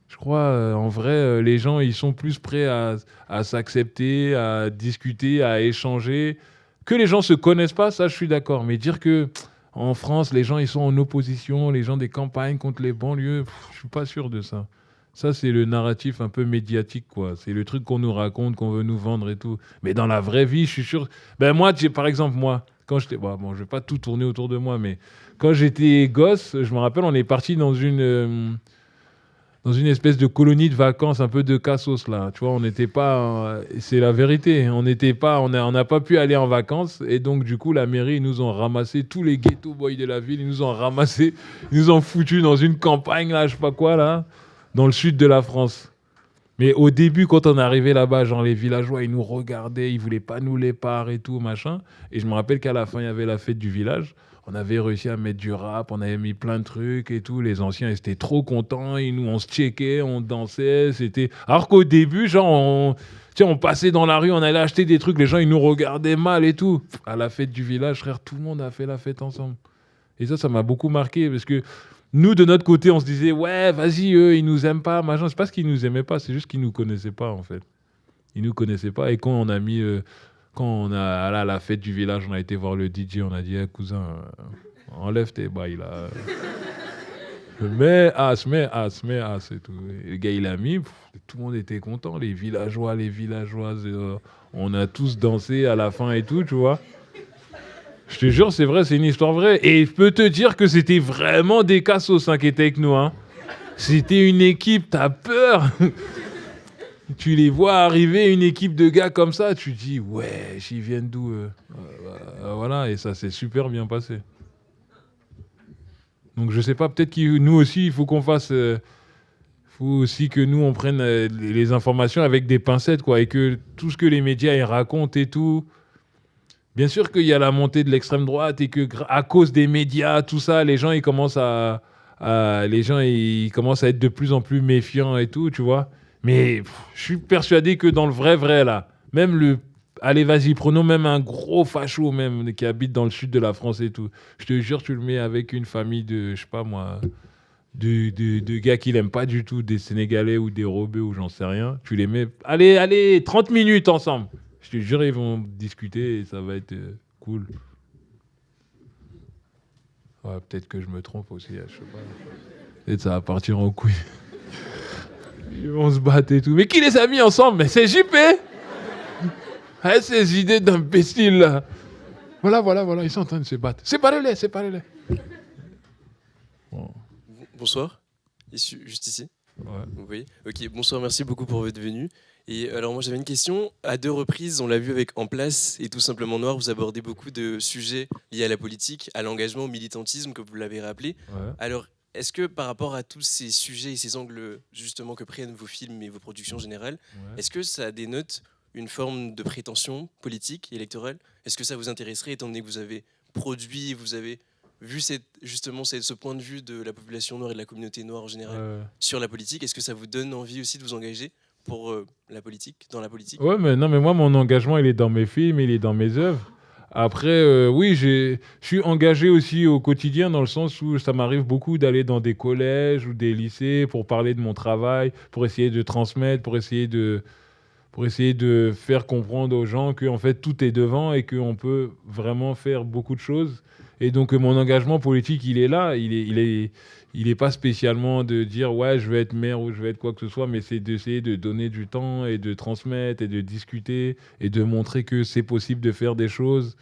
Je crois, en vrai, les gens, ils sont plus prêts à s'accepter, à discuter, à échanger. Que les gens se connaissent pas, ça, je suis d'accord. Mais dire que... En France, les gens ils sont en opposition, les gens des campagnes contre les banlieues, je suis pas sûr de ça. Ça, c'est le narratif un peu médiatique, quoi. C'est le truc qu'on nous raconte, qu'on veut nous vendre et tout. Mais dans la vraie vie, je suis sûr... moi, par exemple, quand j'étais... je vais pas tout tourner autour de moi, mais quand j'étais gosse, je me rappelle, on est parti dans une espèce de colonie de vacances, un peu de cassos, là. Tu vois, on n'était pas... c'est la vérité. On n'a pas pu aller en vacances. Et donc, du coup, la mairie, ils nous ont ramassé tous les ghetto boys de la ville. Ils nous ont ramassés. Ils nous ont foutus dans une campagne, là, je sais pas quoi, là, dans le sud de la France. Mais au début, quand on est arrivé là-bas, genre, les villageois, ils nous regardaient. Ils voulaient pas nous les parts et tout, machin. Et je me rappelle qu'à la fin, il y avait la fête du village. On avait réussi à mettre du rap, on avait mis plein de trucs et tout. Les anciens, ils étaient trop contents. On se checkait, on dansait. Alors qu'au début, genre, on passait dans la rue, on allait acheter des trucs. Les gens, ils nous regardaient mal et tout. À la fête du village, frère, tout le monde a fait la fête ensemble. Et ça m'a beaucoup marqué parce que nous, de notre côté, on se disait, ouais, vas-y, eux, ils nous aiment pas, machin. C'est pas ce qu'ils nous aimaient pas, c'est juste qu'ils nous connaissaient pas, en fait. Ils nous connaissaient pas. Et quand on a mis... Quand on a à la fête du village, on a été voir le DJ, on a dit cousin, enlève tes bails là. mets as et tout. Et le gars il a mis, tout le monde était content, les villageois, les villageoises, on a tous dansé à la fin et tout, tu vois. Je te jure, c'est vrai, c'est une histoire vraie. Et je peux te dire que c'était vraiment des cassos qui étaient avec nous. Hein. C'était une équipe, t'as peur. Tu les vois arriver, une équipe de gars comme ça, tu dis, ouais, ils viennent d'où voilà, et ça s'est super bien passé. Donc je sais pas, peut-être que nous aussi, il faut qu'on fasse... faut aussi que nous, on prenne les informations avec des pincettes, quoi, et que tout ce que les médias ils racontent et tout... Bien sûr qu'il y a la montée de l'extrême droite et que à cause des médias, tout ça, les gens, ils commencent à être de plus en plus méfiants et tout, tu vois. Mais je suis persuadé que dans le vrai, là, même allez, vas-y, prenons même un gros facho même qui habite dans le sud de la France et tout. Je te jure, tu le mets avec une famille de, je sais pas moi, de gars qui l'aiment pas du tout, des Sénégalais ou des Rebeux ou j'en sais rien. Tu les mets, allez, 30 minutes ensemble. Je te jure, ils vont discuter et ça va être cool. Ouais, peut-être que je me trompe aussi, je sais pas. Et ça va partir en couille. On se bat et tout. Mais qui les a mis ensemble? Mais c'est JP. Ces idées d'imbéciles là. Voilà, ils sont en train de se battre. Séparez-les. Bon. Bonsoir, juste ici. Ouais. Oui. Ok, bonsoir, merci beaucoup pour votre venue. Et alors moi j'avais une question. À 2 reprises, on l'a vu avec En Place et Tout simplement Noir, vous abordez beaucoup de sujets liés à la politique, à l'engagement, au militantisme, comme vous l'avez rappelé. Ouais. Alors, est-ce que par rapport à tous ces sujets et ces angles justement que prennent vos films et vos productions générales, est-ce que ça dénote une forme de prétention politique et électorale? Est-ce que ça vous intéresserait, étant donné que vous avez produit, vous avez vu ce point de vue de la population noire et de la communauté noire en général sur la politique? Est-ce que ça vous donne envie aussi de vous engager pour la politique, dans la politique? Ouais, mais moi, mon engagement, il est dans mes films, il est dans mes œuvres. Après, oui, je suis engagé aussi au quotidien dans le sens où ça m'arrive beaucoup d'aller dans des collèges ou des lycées pour parler de mon travail, pour essayer de transmettre, pour essayer de faire comprendre aux gens qu'en fait, tout est devant et qu'on peut vraiment faire beaucoup de choses. Et donc, mon engagement politique, il est là. Il est pas spécialement de dire ouais, je vais être maire ou je vais être quoi que ce soit, mais c'est d'essayer de donner du temps et de transmettre et de discuter et de montrer que c'est possible de faire des choses.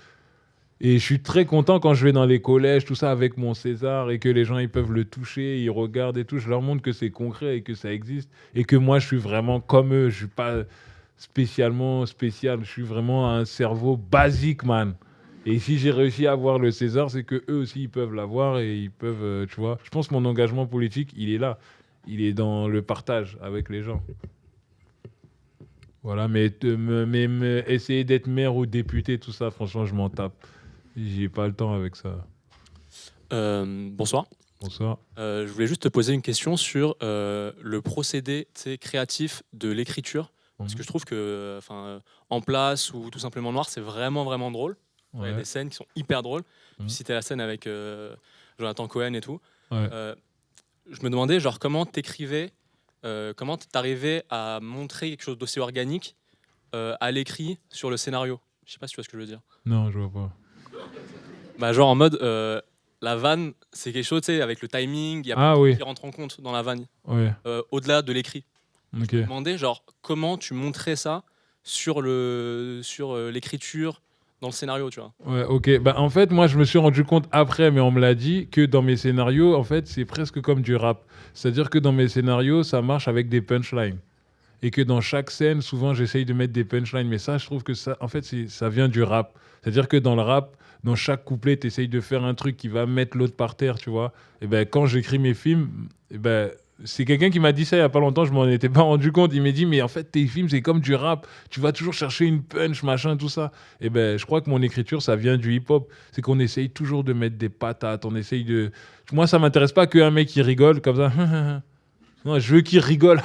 Et je suis très content quand je vais dans les collèges, tout ça, avec mon César et que les gens ils peuvent le toucher, ils regardent et tout. Je leur montre que c'est concret et que ça existe et que moi, je suis vraiment comme eux. Je suis pas spécialement spécial. Je suis vraiment un cerveau basique, man. Et si j'ai réussi à avoir le César, c'est que eux aussi ils peuvent l'avoir et ils peuvent, tu vois. Je pense que mon engagement politique, il est là. Il est dans le partage avec les gens. Voilà, mais essayer d'être maire ou député, tout ça, franchement, je m'en tape. J'ai pas le temps avec ça. Bonsoir. Bonsoir. Je voulais juste te poser une question sur le procédé créatif de l'écriture. Parce que je trouve que En Place ou Tout simplement Noir, c'est vraiment, vraiment drôle. Il y a des scènes qui sont hyper drôles. Tu citais la scène avec Jonathan Cohen et tout. Ouais. Je me demandais comment t'écrivais, comment t'arrivais à montrer quelque chose d'aussi organique à l'écrit sur le scénario. Je sais pas si tu vois ce que je veux dire. Non, je vois pas. Bah, genre en mode, la vanne, c'est quelque chose, tu sais, avec le timing, il y a plein de trucs qui rentrent en compte dans la vanne, au-delà de l'écrit. Okay. Je me demandais, comment tu montrais ça sur l'écriture, dans le scénario, tu vois. Ouais, ok. Bah, en fait, moi, je me suis rendu compte après, mais on me l'a dit, que dans mes scénarios, en fait, c'est presque comme du rap. C'est-à-dire que dans mes scénarios, ça marche avec des punchlines. Et que dans chaque scène, souvent, j'essaye de mettre des punchlines. Mais ça, je trouve que ça, en fait, ça vient du rap. C'est-à-dire que dans le rap, dans chaque couplet, tu essayes de faire un truc qui va mettre l'autre par terre, tu vois. Et ben, quand j'écris mes films, c'est quelqu'un qui m'a dit ça il n'y a pas longtemps, je m'en étais pas rendu compte. Il m'a dit, mais en fait, tes films, c'est comme du rap. Tu vas toujours chercher une punch, machin, tout ça. Et ben, je crois que mon écriture, ça vient du hip-hop. C'est qu'on essaye toujours de mettre des patates. On essaye de... Moi, ça m'intéresse pas qu'un mec qui rigole comme ça. Non, je veux qu'il rigole.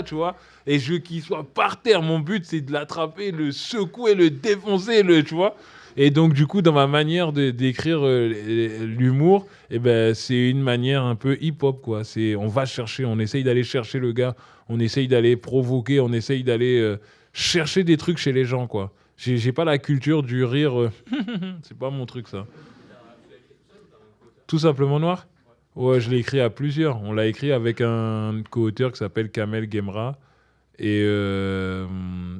Tu vois. Et je veux qu'il soit par terre. Mon but, c'est de l'attraper, le secouer, le défoncer, tu vois. Et donc, du coup, dans ma manière d'écrire l'humour, c'est une manière un peu hip-hop, quoi. On va chercher, on essaye d'aller chercher le gars, on essaye d'aller provoquer, on essaye d'aller chercher des trucs chez les gens, quoi. J'ai pas la culture du rire. C'est pas mon truc, ça. Tout simplement Noir ? Ouais, je l'ai écrit à plusieurs. On l'a écrit avec un co-auteur qui s'appelle Kamel Gemra. Et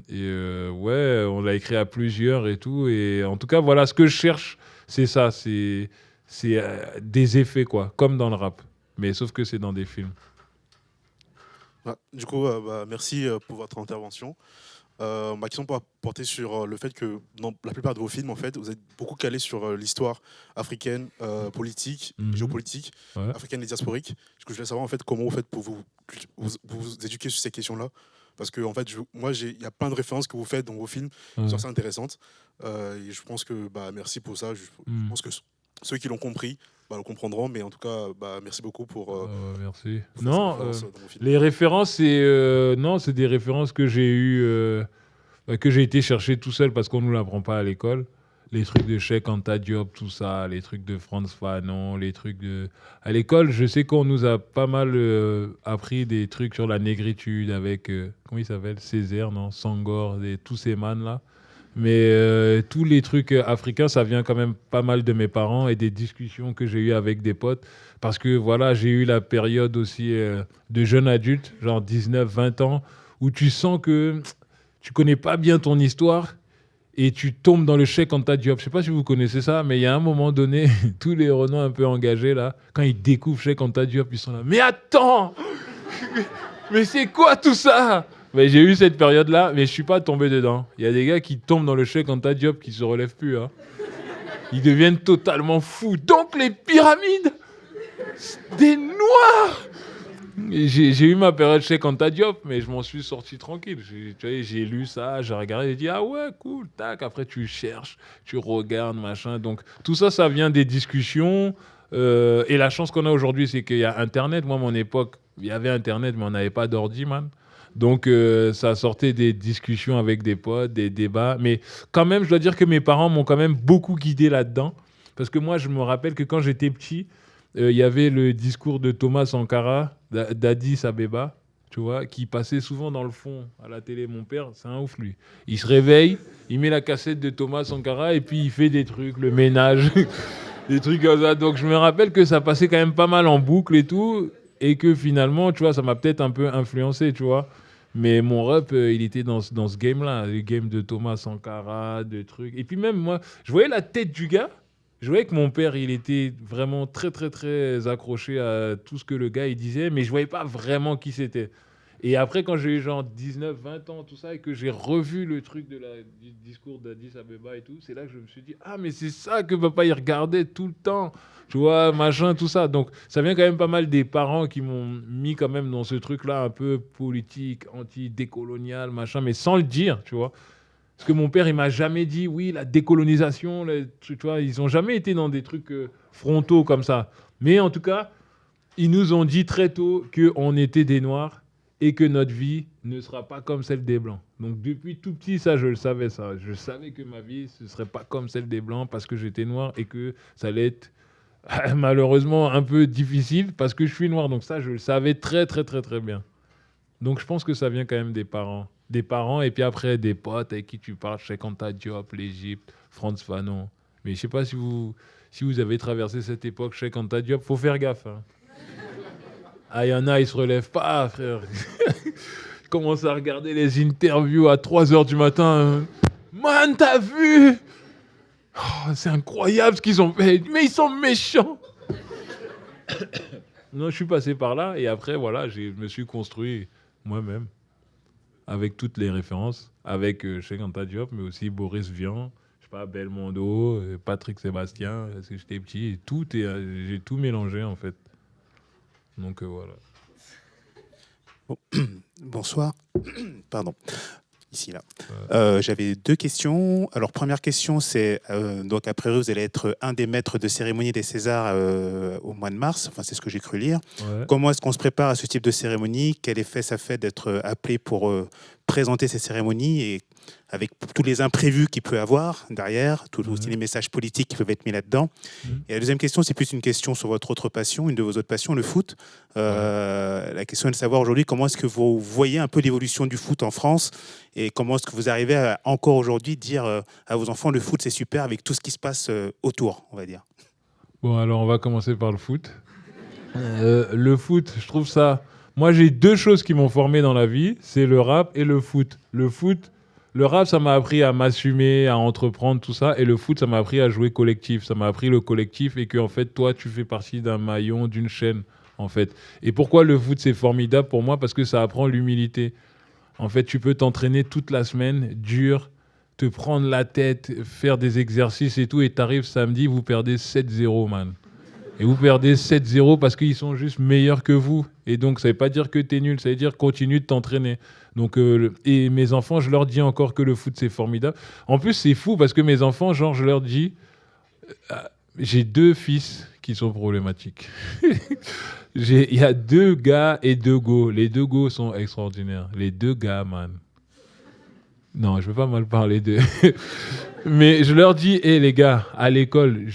ouais, on l'a écrit à plusieurs et tout. Et en tout cas, voilà, ce que je cherche, c'est ça. C'est des effets, quoi, comme dans le rap. Mais sauf que c'est dans des films. Du coup, merci pour votre intervention. Ma question pourra porter sur le fait que dans la plupart de vos films, en fait, vous êtes beaucoup calé sur l'histoire africaine, politique, géopolitique, africaine et diasporique. Du coup, je voulais savoir en fait comment vous faites pour vous éduquer sur ces questions-là. Parce que en fait, il y a plein de références que vous faites dans vos films qui sont assez intéressantes. Et je pense que merci pour ça. Je pense que ceux qui l'ont compris le comprendront. Mais en tout cas, merci beaucoup pour. Merci. Pour non, les références, c'est des références que j'ai eues, que j'ai été chercher tout seul parce qu'on nous l'apprend pas à l'école. Les trucs de Cheikh Anta Diop, tout ça, les trucs de Frantz Fanon, les trucs de... À l'école, je sais qu'on nous a pas mal appris des trucs sur la négritude avec, comment il s'appelle, Césaire, non, Sangor, tous ces man-là. Mais tous les trucs africains, ça vient quand même pas mal de mes parents et des discussions que j'ai eues avec des potes. Parce que voilà, j'ai eu la période aussi de jeune adulte, genre 19, 20 ans, où tu sens que tu connais pas bien ton histoire et tu tombes dans le Cheikh Anta Diop. Je sais pas si vous connaissez ça, mais il y a un moment donné, tous les Renois un peu engagés, là, quand ils découvrent Cheikh Anta Diop, ils sont là, mais attends, mais c'est quoi tout ça? Mais j'ai eu cette période-là, mais je suis pas tombé dedans. Il y a des gars qui tombent dans le Cheikh Anta Diop qui se relèvent plus. Hein. Ils deviennent totalement fous. Donc les pyramides, des Noirs. J'ai eu ma période Cheikh Anta Diop, mais je m'en suis sorti tranquille. J'ai lu ça, j'ai regardé, j'ai dit ah ouais cool, tac. Après tu cherches, tu regardes machin. Donc tout ça, ça vient des discussions. Et la chance qu'on a aujourd'hui, c'est qu'il y a Internet. Moi, à mon époque, il y avait Internet, mais on n'avait pas d'ordi, man. Donc, ça sortait des discussions avec des potes, des débats. Mais quand même, je dois dire que mes parents m'ont quand même beaucoup guidé là-dedans. Parce que moi, je me rappelle que quand j'étais petit, il y avait le discours de Thomas Sankara, d'Addis Abeba, tu vois, qui passait souvent dans le fond à la télé. Mon père, c'est un ouf, lui. Il se réveille, il met la cassette de Thomas Sankara et puis il fait des trucs, le ménage, des trucs comme ça. Donc, je me rappelle que ça passait quand même pas mal en boucle et tout. Et que finalement, tu vois, ça m'a peut-être un peu influencé, tu vois. Mais mon rep, il était dans ce game-là, le game de Thomas Sankara, de trucs. Et puis même, moi, je voyais la tête du gars. Je voyais que mon père, il était vraiment très, très, très accroché à tout ce que le gars, il disait. Mais je voyais pas vraiment qui c'était. Et après, quand j'ai eu genre 19, 20 ans, tout ça, et que j'ai revu le truc du discours d'Addis Abeba et tout, c'est là que je me suis dit, ah, mais c'est ça que papa, il regardait tout le temps. Tu vois, machin, tout ça. Donc, ça vient quand même pas mal des parents qui m'ont mis quand même dans ce truc-là un peu politique, anti-décolonial, machin, mais sans le dire, tu vois. Parce que mon père, il m'a jamais dit, oui, la décolonisation, tu vois, ils ont jamais été dans des trucs frontaux comme ça. Mais en tout cas, ils nous ont dit très tôt qu'on était des Noirs et que notre vie ne sera pas comme celle des Blancs. Donc, depuis tout petit, ça, je le savais, ça. Je savais que ma vie, ce serait pas comme celle des Blancs parce que j'étais noir et que ça allait être malheureusement un peu difficile parce que je suis noir. Donc ça, je le savais très, très, très, très bien. Donc je pense que ça vient quand même des parents. Des parents et puis après des potes avec qui tu parles, Cheikh Anta Diop, l'Égypte, Frantz Fanon. Mais je sais pas si vous avez traversé cette époque, Cheikh Anta Diop, faut faire gaffe. Hein. Ah, il y en a, ils se relèvent pas, frère. Je commence à regarder les interviews à 3h du matin. Man, t'as vu? Oh, c'est incroyable ce qu'ils ont fait, mais ils sont méchants. Non, je suis passé par là et après, voilà, je me suis construit moi-même avec toutes les références, avec Cheikh Anta Diop, mais aussi Boris Vian, je sais pas, Belmondo, Patrick Sébastien, parce que j'étais petit, et j'ai tout mélangé en fait. Donc voilà. Bon. Bonsoir. Pardon. Ici, là. J'avais deux questions. Alors, première question, c'est, donc après vous allez être un des maîtres de cérémonie des Césars au mois de mars. Enfin, c'est ce que j'ai cru lire. Ouais. Comment est-ce qu'on se prépare à ce type de cérémonie? Quel effet ça fait d'être appelé pour présenter ces cérémonies et avec tous les imprévus qu'il peut avoir derrière, aussi les messages politiques qui peuvent être mis là-dedans. Et la deuxième question, c'est plus une question sur votre autre passion, une de vos autres passions, le foot. La question est de savoir aujourd'hui comment est-ce que vous voyez un peu l'évolution du foot en France et comment est-ce que vous arrivez à encore aujourd'hui dire à vos enfants le foot c'est super avec tout ce qui se passe autour, on va dire. Bon, alors on va commencer par le foot. Le foot, je trouve ça... Moi, j'ai deux choses qui m'ont formé dans la vie, c'est le rap et le foot. Le rap, ça m'a appris à m'assumer, à entreprendre, tout ça. Et le foot, ça m'a appris à jouer collectif. Ça m'a appris le collectif et que, en fait, toi, tu fais partie d'un maillon, d'une chaîne, en fait. Et pourquoi le foot, c'est formidable pour moi? Parce que ça apprend l'humilité. En fait, tu peux t'entraîner toute la semaine, dur, te prendre la tête, faire des exercices et tout. Et t'arrives samedi, vous perdez 7-0, man. Et vous perdez 7-0 parce qu'ils sont juste meilleurs que vous. Et donc, ça ne veut pas dire que tu es nul, ça veut dire continue de t'entraîner. Donc, et mes enfants, je leur dis encore que le foot, c'est formidable. En plus, c'est fou parce que mes enfants, genre, je leur dis... j'ai deux fils qui sont problématiques. Il y a 2 gars et 2 go. Les 2 go sont extraordinaires. Les 2 gars, man. Non, je ne veux pas mal parler d'eux. Mais je leur dis, hé les gars, à l'école,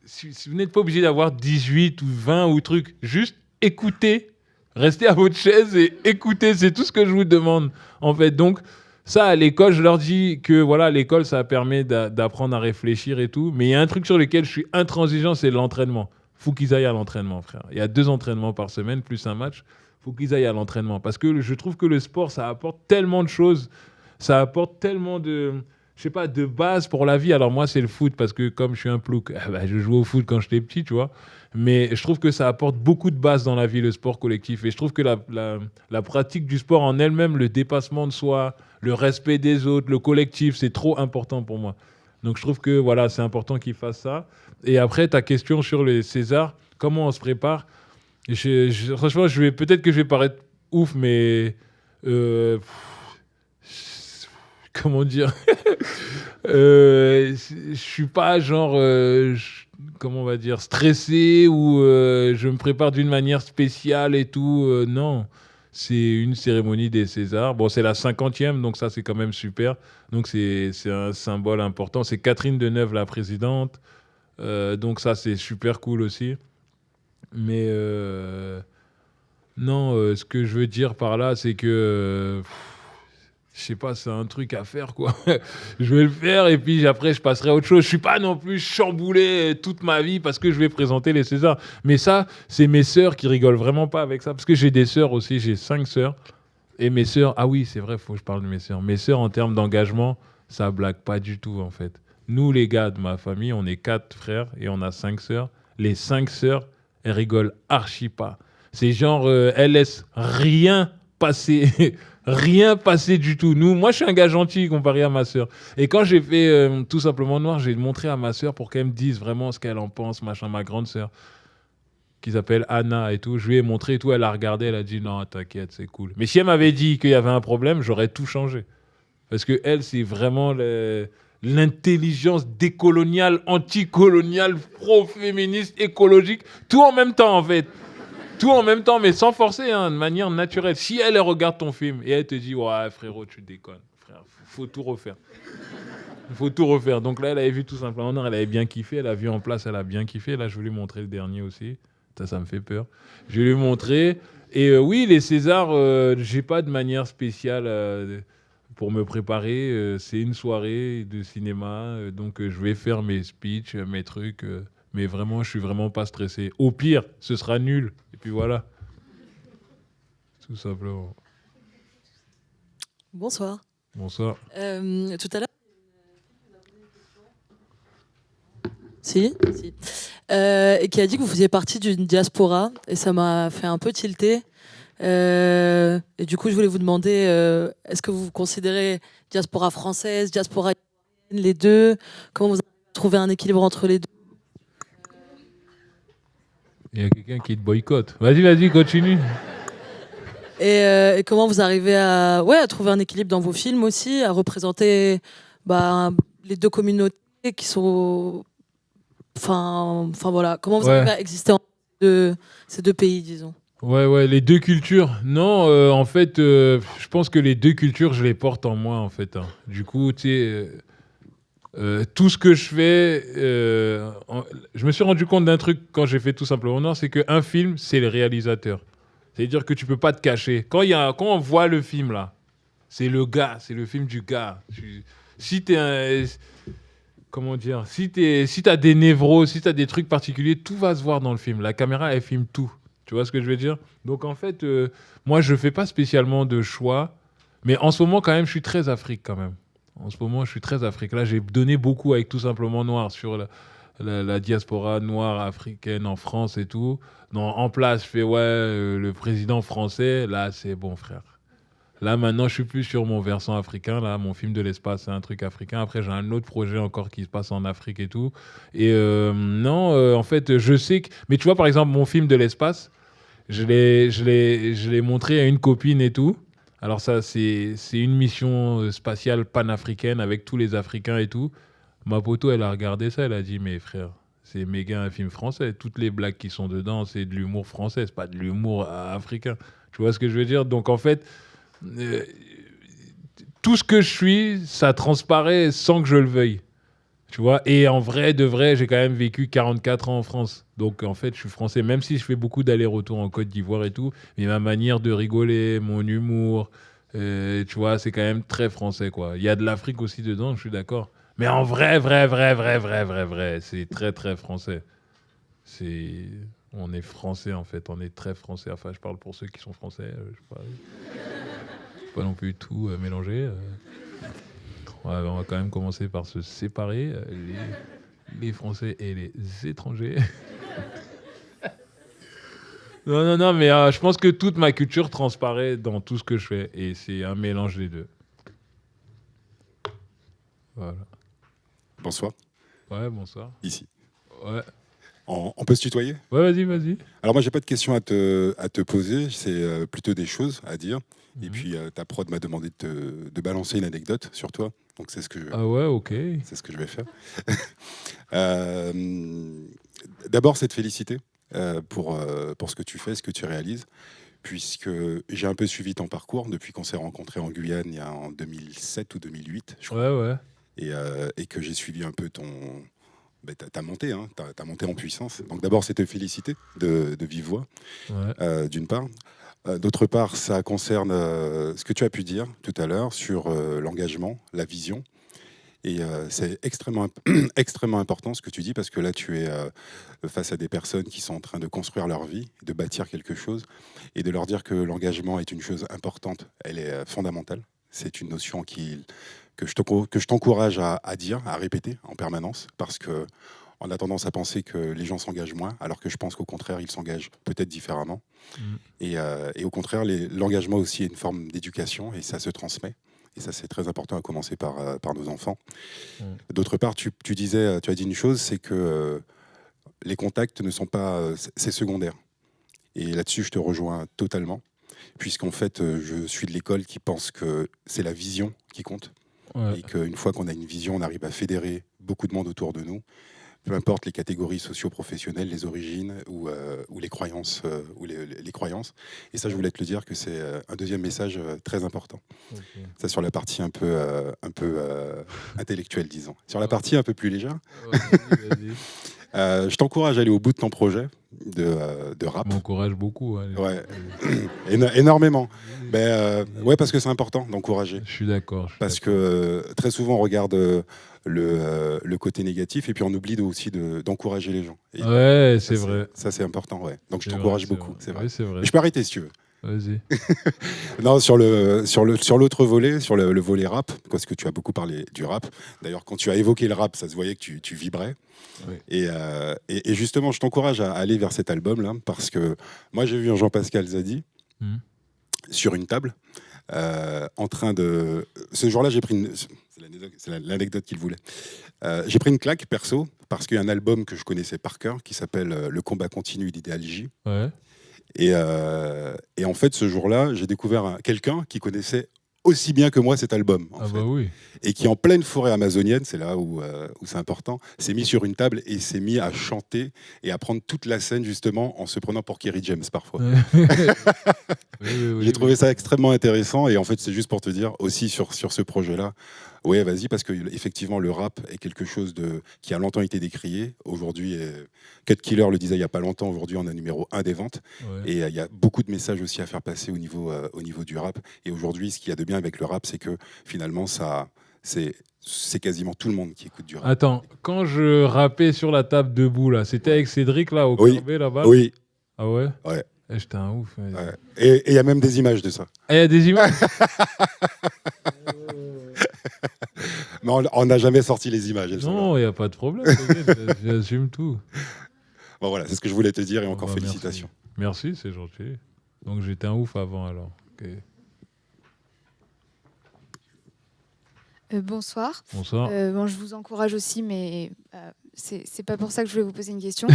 si vous n'êtes pas obligé d'avoir 18 ou 20 ou trucs, juste écoutez, restez à votre chaise et écoutez, c'est tout ce que je vous demande. En fait, donc, Ça, à l'école, je leur dis que voilà, l'école, ça permet d'apprendre à réfléchir et tout. Mais il y a un truc sur lequel je suis intransigeant, c'est l'entraînement. Faut qu'ils aillent à l'entraînement, frère. Il y a 2 entraînements par semaine, plus un match. Faut qu'ils aillent à l'entraînement. Parce que je trouve que le sport, ça apporte tellement de choses. Ça apporte tellement de base pour la vie. Alors moi, c'est le foot, parce que comme je suis un plouc, je jouais au foot quand j'étais petit, tu vois. Mais je trouve que ça apporte beaucoup de bases dans la vie, le sport collectif. Et je trouve que la pratique du sport en elle-même, le dépassement de soi, le respect des autres, le collectif, c'est trop important pour moi. Donc je trouve que voilà, c'est important qu'ils fassent ça. Et après, ta question sur les Césars, comment on se prépare ? Franchement, peut-être que je vais paraître ouf, mais... comment dire je suis pas genre comment on va dire stressé ou je me prépare d'une manière spéciale et tout, non, c'est une cérémonie des Césars. Bon, c'est la 50e, donc ça c'est quand même super, donc c'est un symbole important. C'est Catherine Deneuve la présidente, donc ça c'est super cool aussi. Mais non, ce que je veux dire par là, c'est que je sais pas, c'est un truc à faire, quoi. Je vais le faire et puis après, je passerai à autre chose. Je suis pas non plus chamboulé toute ma vie parce que je vais présenter les Césars. Mais ça, c'est mes sœurs qui rigolent vraiment pas avec ça. Parce que j'ai des sœurs aussi, j'ai 5 sœurs. Et mes sœurs, ah oui, c'est vrai, faut que je parle de mes sœurs. Mes sœurs, en termes d'engagement, ça blague pas du tout, en fait. Nous, les gars de ma famille, on est 4 frères et on a 5 sœurs. Les 5 sœurs, elles rigolent archi pas. C'est genre, elles laissent rien passer. Rien passé du tout. Moi, je suis un gars gentil comparé à ma sœur. Et quand j'ai fait Tout simplement Noir, j'ai montré à ma sœur pour qu'elle me dise vraiment ce qu'elle en pense, machin, ma grande sœur, qui s'appelle Anna et tout. Je lui ai montré et tout. Elle a regardé, elle a dit non, t'inquiète, c'est cool. Mais si elle m'avait dit qu'il y avait un problème, j'aurais tout changé. Parce que elle, c'est vraiment l'intelligence décoloniale, anticoloniale, pro-féministe, écologique, tout en même temps, en fait. Tout en même temps, mais sans forcer, hein, de manière naturelle. Si elle regarde ton film et elle te dit « Ouais, frérot, tu déconnes. Frère, faut tout refaire. » Il faut tout refaire. Donc là, elle avait vu Tout simplement Noir, elle avait bien kiffé. Elle a vu En place, elle a bien kiffé. Là, je vais lui montrer le dernier aussi. Ça me fait peur. Je vais lui montrer. Et oui, les Césars, j'ai pas de manière spéciale pour me préparer. C'est une soirée de cinéma. Donc, je vais faire mes speeches, mes trucs. Mais vraiment, je suis vraiment pas stressé. Au pire, ce sera nul. Et puis voilà. Tout simplement. Bonsoir. Bonsoir. Tout à l'heure. Si. Et qui a dit que vous faisiez partie d'une diaspora. Et ça m'a fait un peu tilter. Et du coup, je voulais vous demander, est-ce que vous considérez diaspora française, diaspora les deux ? Comment vous avez trouvé un équilibre entre les deux ? Il y a quelqu'un qui te boycotte. Vas-y, continue. Et comment vous arrivez à trouver un équilibre dans vos films aussi, à représenter les deux communautés qui sont... Enfin voilà. Comment vous arrivez à exister entre ces deux pays, disons ? Ouais, les deux cultures. Non, en fait, je pense que les deux cultures, je les porte en moi, en fait. Hein. Du coup, tu sais... tout ce que je fais, je me suis rendu compte d'un truc quand j'ai fait Tout simplement Noir, c'est qu'un film, c'est le réalisateur. C'est-à-dire que tu peux pas te cacher. Quand on voit le film là, c'est le gars, c'est le film du gars. Si t'es comment dire, si t'as des névros, si t'as des trucs particuliers, tout va se voir dans le film. La caméra, elle filme tout. Tu vois ce que je veux dire ? Donc en fait, moi, je fais pas spécialement de choix, mais en ce moment, quand même, je suis très Afrique quand même. En ce moment, je suis très Afrique. Là, j'ai donné beaucoup avec Tout simplement Noir sur la diaspora noire africaine en France et tout. En place, je fais le président français. Là, c'est bon, frère. Là, maintenant, je suis plus sur mon versant africain. Là, mon film de l'espace, c'est un truc africain. Après, j'ai un autre projet encore qui se passe en Afrique et tout. Et en fait, je sais que... Mais tu vois, par exemple, mon film de l'espace, je l'ai montré à une copine et tout. Alors ça, c'est une mission spatiale panafricaine avec tous les Africains et tout. Ma poteau, elle a regardé ça, elle a dit « Mais frère, c'est méga un film français. Toutes les blagues qui sont dedans, c'est de l'humour français, c'est pas de l'humour africain. » Tu vois ce que je veux dire ? Donc en fait, tout ce que je suis, ça transparaît sans que je le veuille. Tu vois ? Et en vrai, de vrai, j'ai quand même vécu 44 ans en France. Donc en fait, je suis français, même si je fais beaucoup d'allers-retours en Côte d'Ivoire et tout. Mais ma manière de rigoler, mon humour, Tu vois, c'est quand même très français, quoi. Il y a de l'Afrique aussi dedans, je suis d'accord. Mais en vrai, c'est très, très français. On est français, en fait. On est très français. Enfin, je parle pour ceux qui sont français. Je sais pas non plus tout mélanger. On va quand même commencer par se séparer, les Français et les étrangers. Non, mais je pense que toute ma culture transparaît dans tout ce que je fais. Et c'est un mélange des deux. Voilà. Bonsoir. Ouais, bonsoir. Ici. Ouais. On peut se tutoyer? Ouais, vas-y. Alors moi, j'ai pas de questions à te poser, c'est plutôt des choses à dire. Et puis ta prod m'a demandé de balancer une anecdote sur toi. Donc c'est ce que Ah ouais, ok. C'est ce que je vais faire. D'abord, c'est de féliciter pour ce que tu fais, ce que tu réalises, puisque j'ai un peu suivi ton parcours depuis qu'on s'est rencontrés en Guyane en 2007 ou 2008, je crois. Ouais. Et que j'ai suivi un peu ta montée, hein, ta montée en puissance. Donc d'abord, c'est te féliciter de vive voix, d'une part. D'autre part, ça concerne ce que tu as pu dire tout à l'heure sur l'engagement, la vision. Et c'est extrêmement important ce que tu dis, parce que là, tu es face à des personnes qui sont en train de construire leur vie, de bâtir quelque chose, et de leur dire que l'engagement est une chose importante, elle est fondamentale. C'est une notion que je t'encourage à dire, à répéter en permanence, parce que on a tendance à penser que les gens s'engagent moins, alors que je pense qu'au contraire, ils s'engagent peut-être différemment. Et au contraire, l'engagement aussi est une forme d'éducation, et ça se transmet. Et ça, c'est très important, à commencer par nos enfants. D'autre part, tu as dit une chose, c'est que les contacts ne sont pas... c'est secondaire. Et là-dessus, je te rejoins totalement, puisqu'en fait, je suis de l'école qui pense que c'est la vision qui compte. Et qu'une fois qu'on a une vision, on arrive à fédérer beaucoup de monde autour de nous, peu importe les catégories socio-professionnelles, les origines ou les croyances. Les croyances. Et ça, je voulais te le dire, que c'est un deuxième message très important. Ça, sur la partie un peu intellectuelle, disons. Sur la partie un peu plus légère, je t'encourage à aller au bout de ton projet de rap. M'encourage beaucoup. Ouais, énormément. Ouais, parce que c'est important d'encourager. Je suis d'accord. Parce que très souvent, on regarde le côté négatif, et puis on oublie aussi d'encourager les gens. Et ouais, c'est vrai. Ça, c'est important, ouais. Donc je t'encourage beaucoup, c'est vrai. C'est vrai. Mais je peux arrêter si tu veux. Vas-y. Non, sur l'autre volet, sur le volet rap, parce que tu as beaucoup parlé du rap. D'ailleurs, quand tu as évoqué le rap, ça se voyait que tu vibrais. Oui. Et justement, je t'encourage à aller vers cet album-là, parce que moi, j'ai vu un Jean-Pascal Zadi sur une table, en train de... Ce jour-là, j'ai pris c'est l'anecdote qu'il voulait. J'ai pris une claque, perso, parce qu'il y a un album que je connaissais par cœur, qui s'appelle Le combat continu d'Idéal J. Ouais. Et en fait, ce jour-là, j'ai découvert quelqu'un qui connaissait aussi bien que moi cet album. En fait. Bah oui. Et qui, en pleine forêt amazonienne, c'est là où c'est important, s'est mis sur une table et s'est mis à chanter et à prendre toute la scène, justement, en se prenant pour Kerry James parfois. J'ai trouvé ça extrêmement intéressant, et en fait, c'est juste pour te dire aussi sur ce projet-là. Ouais, vas-y, parce que effectivement, le rap est quelque chose qui a longtemps été décrié. Aujourd'hui, Cut Killer le disait il n'y a pas longtemps, aujourd'hui on est numéro 1 des ventes. Ouais. Et il y a beaucoup de messages aussi à faire passer au niveau du rap. Et aujourd'hui, ce qu'il y a de bien avec le rap, c'est que finalement, c'est quasiment tout le monde qui écoute du rap. Attends, quand je rappais sur la table debout, là, c'était avec Cédric, là, au Corbet, là-bas? Oui. Ah ouais? Ouais. J'étais un ouf. Ouais. Et il y a même des images de ça. Il y a des images? Mais on n'a jamais sorti les images. Non, il n'y a pas de problème. J'assume tout. Bon, voilà, c'est ce que je voulais te dire, et encore félicitations. Merci, c'est gentil. Donc j'étais un ouf avant, alors. Okay. Bonsoir. Bonsoir. Bon, je vous encourage aussi, mais c'est pas pour ça que je voulais vous poser une question.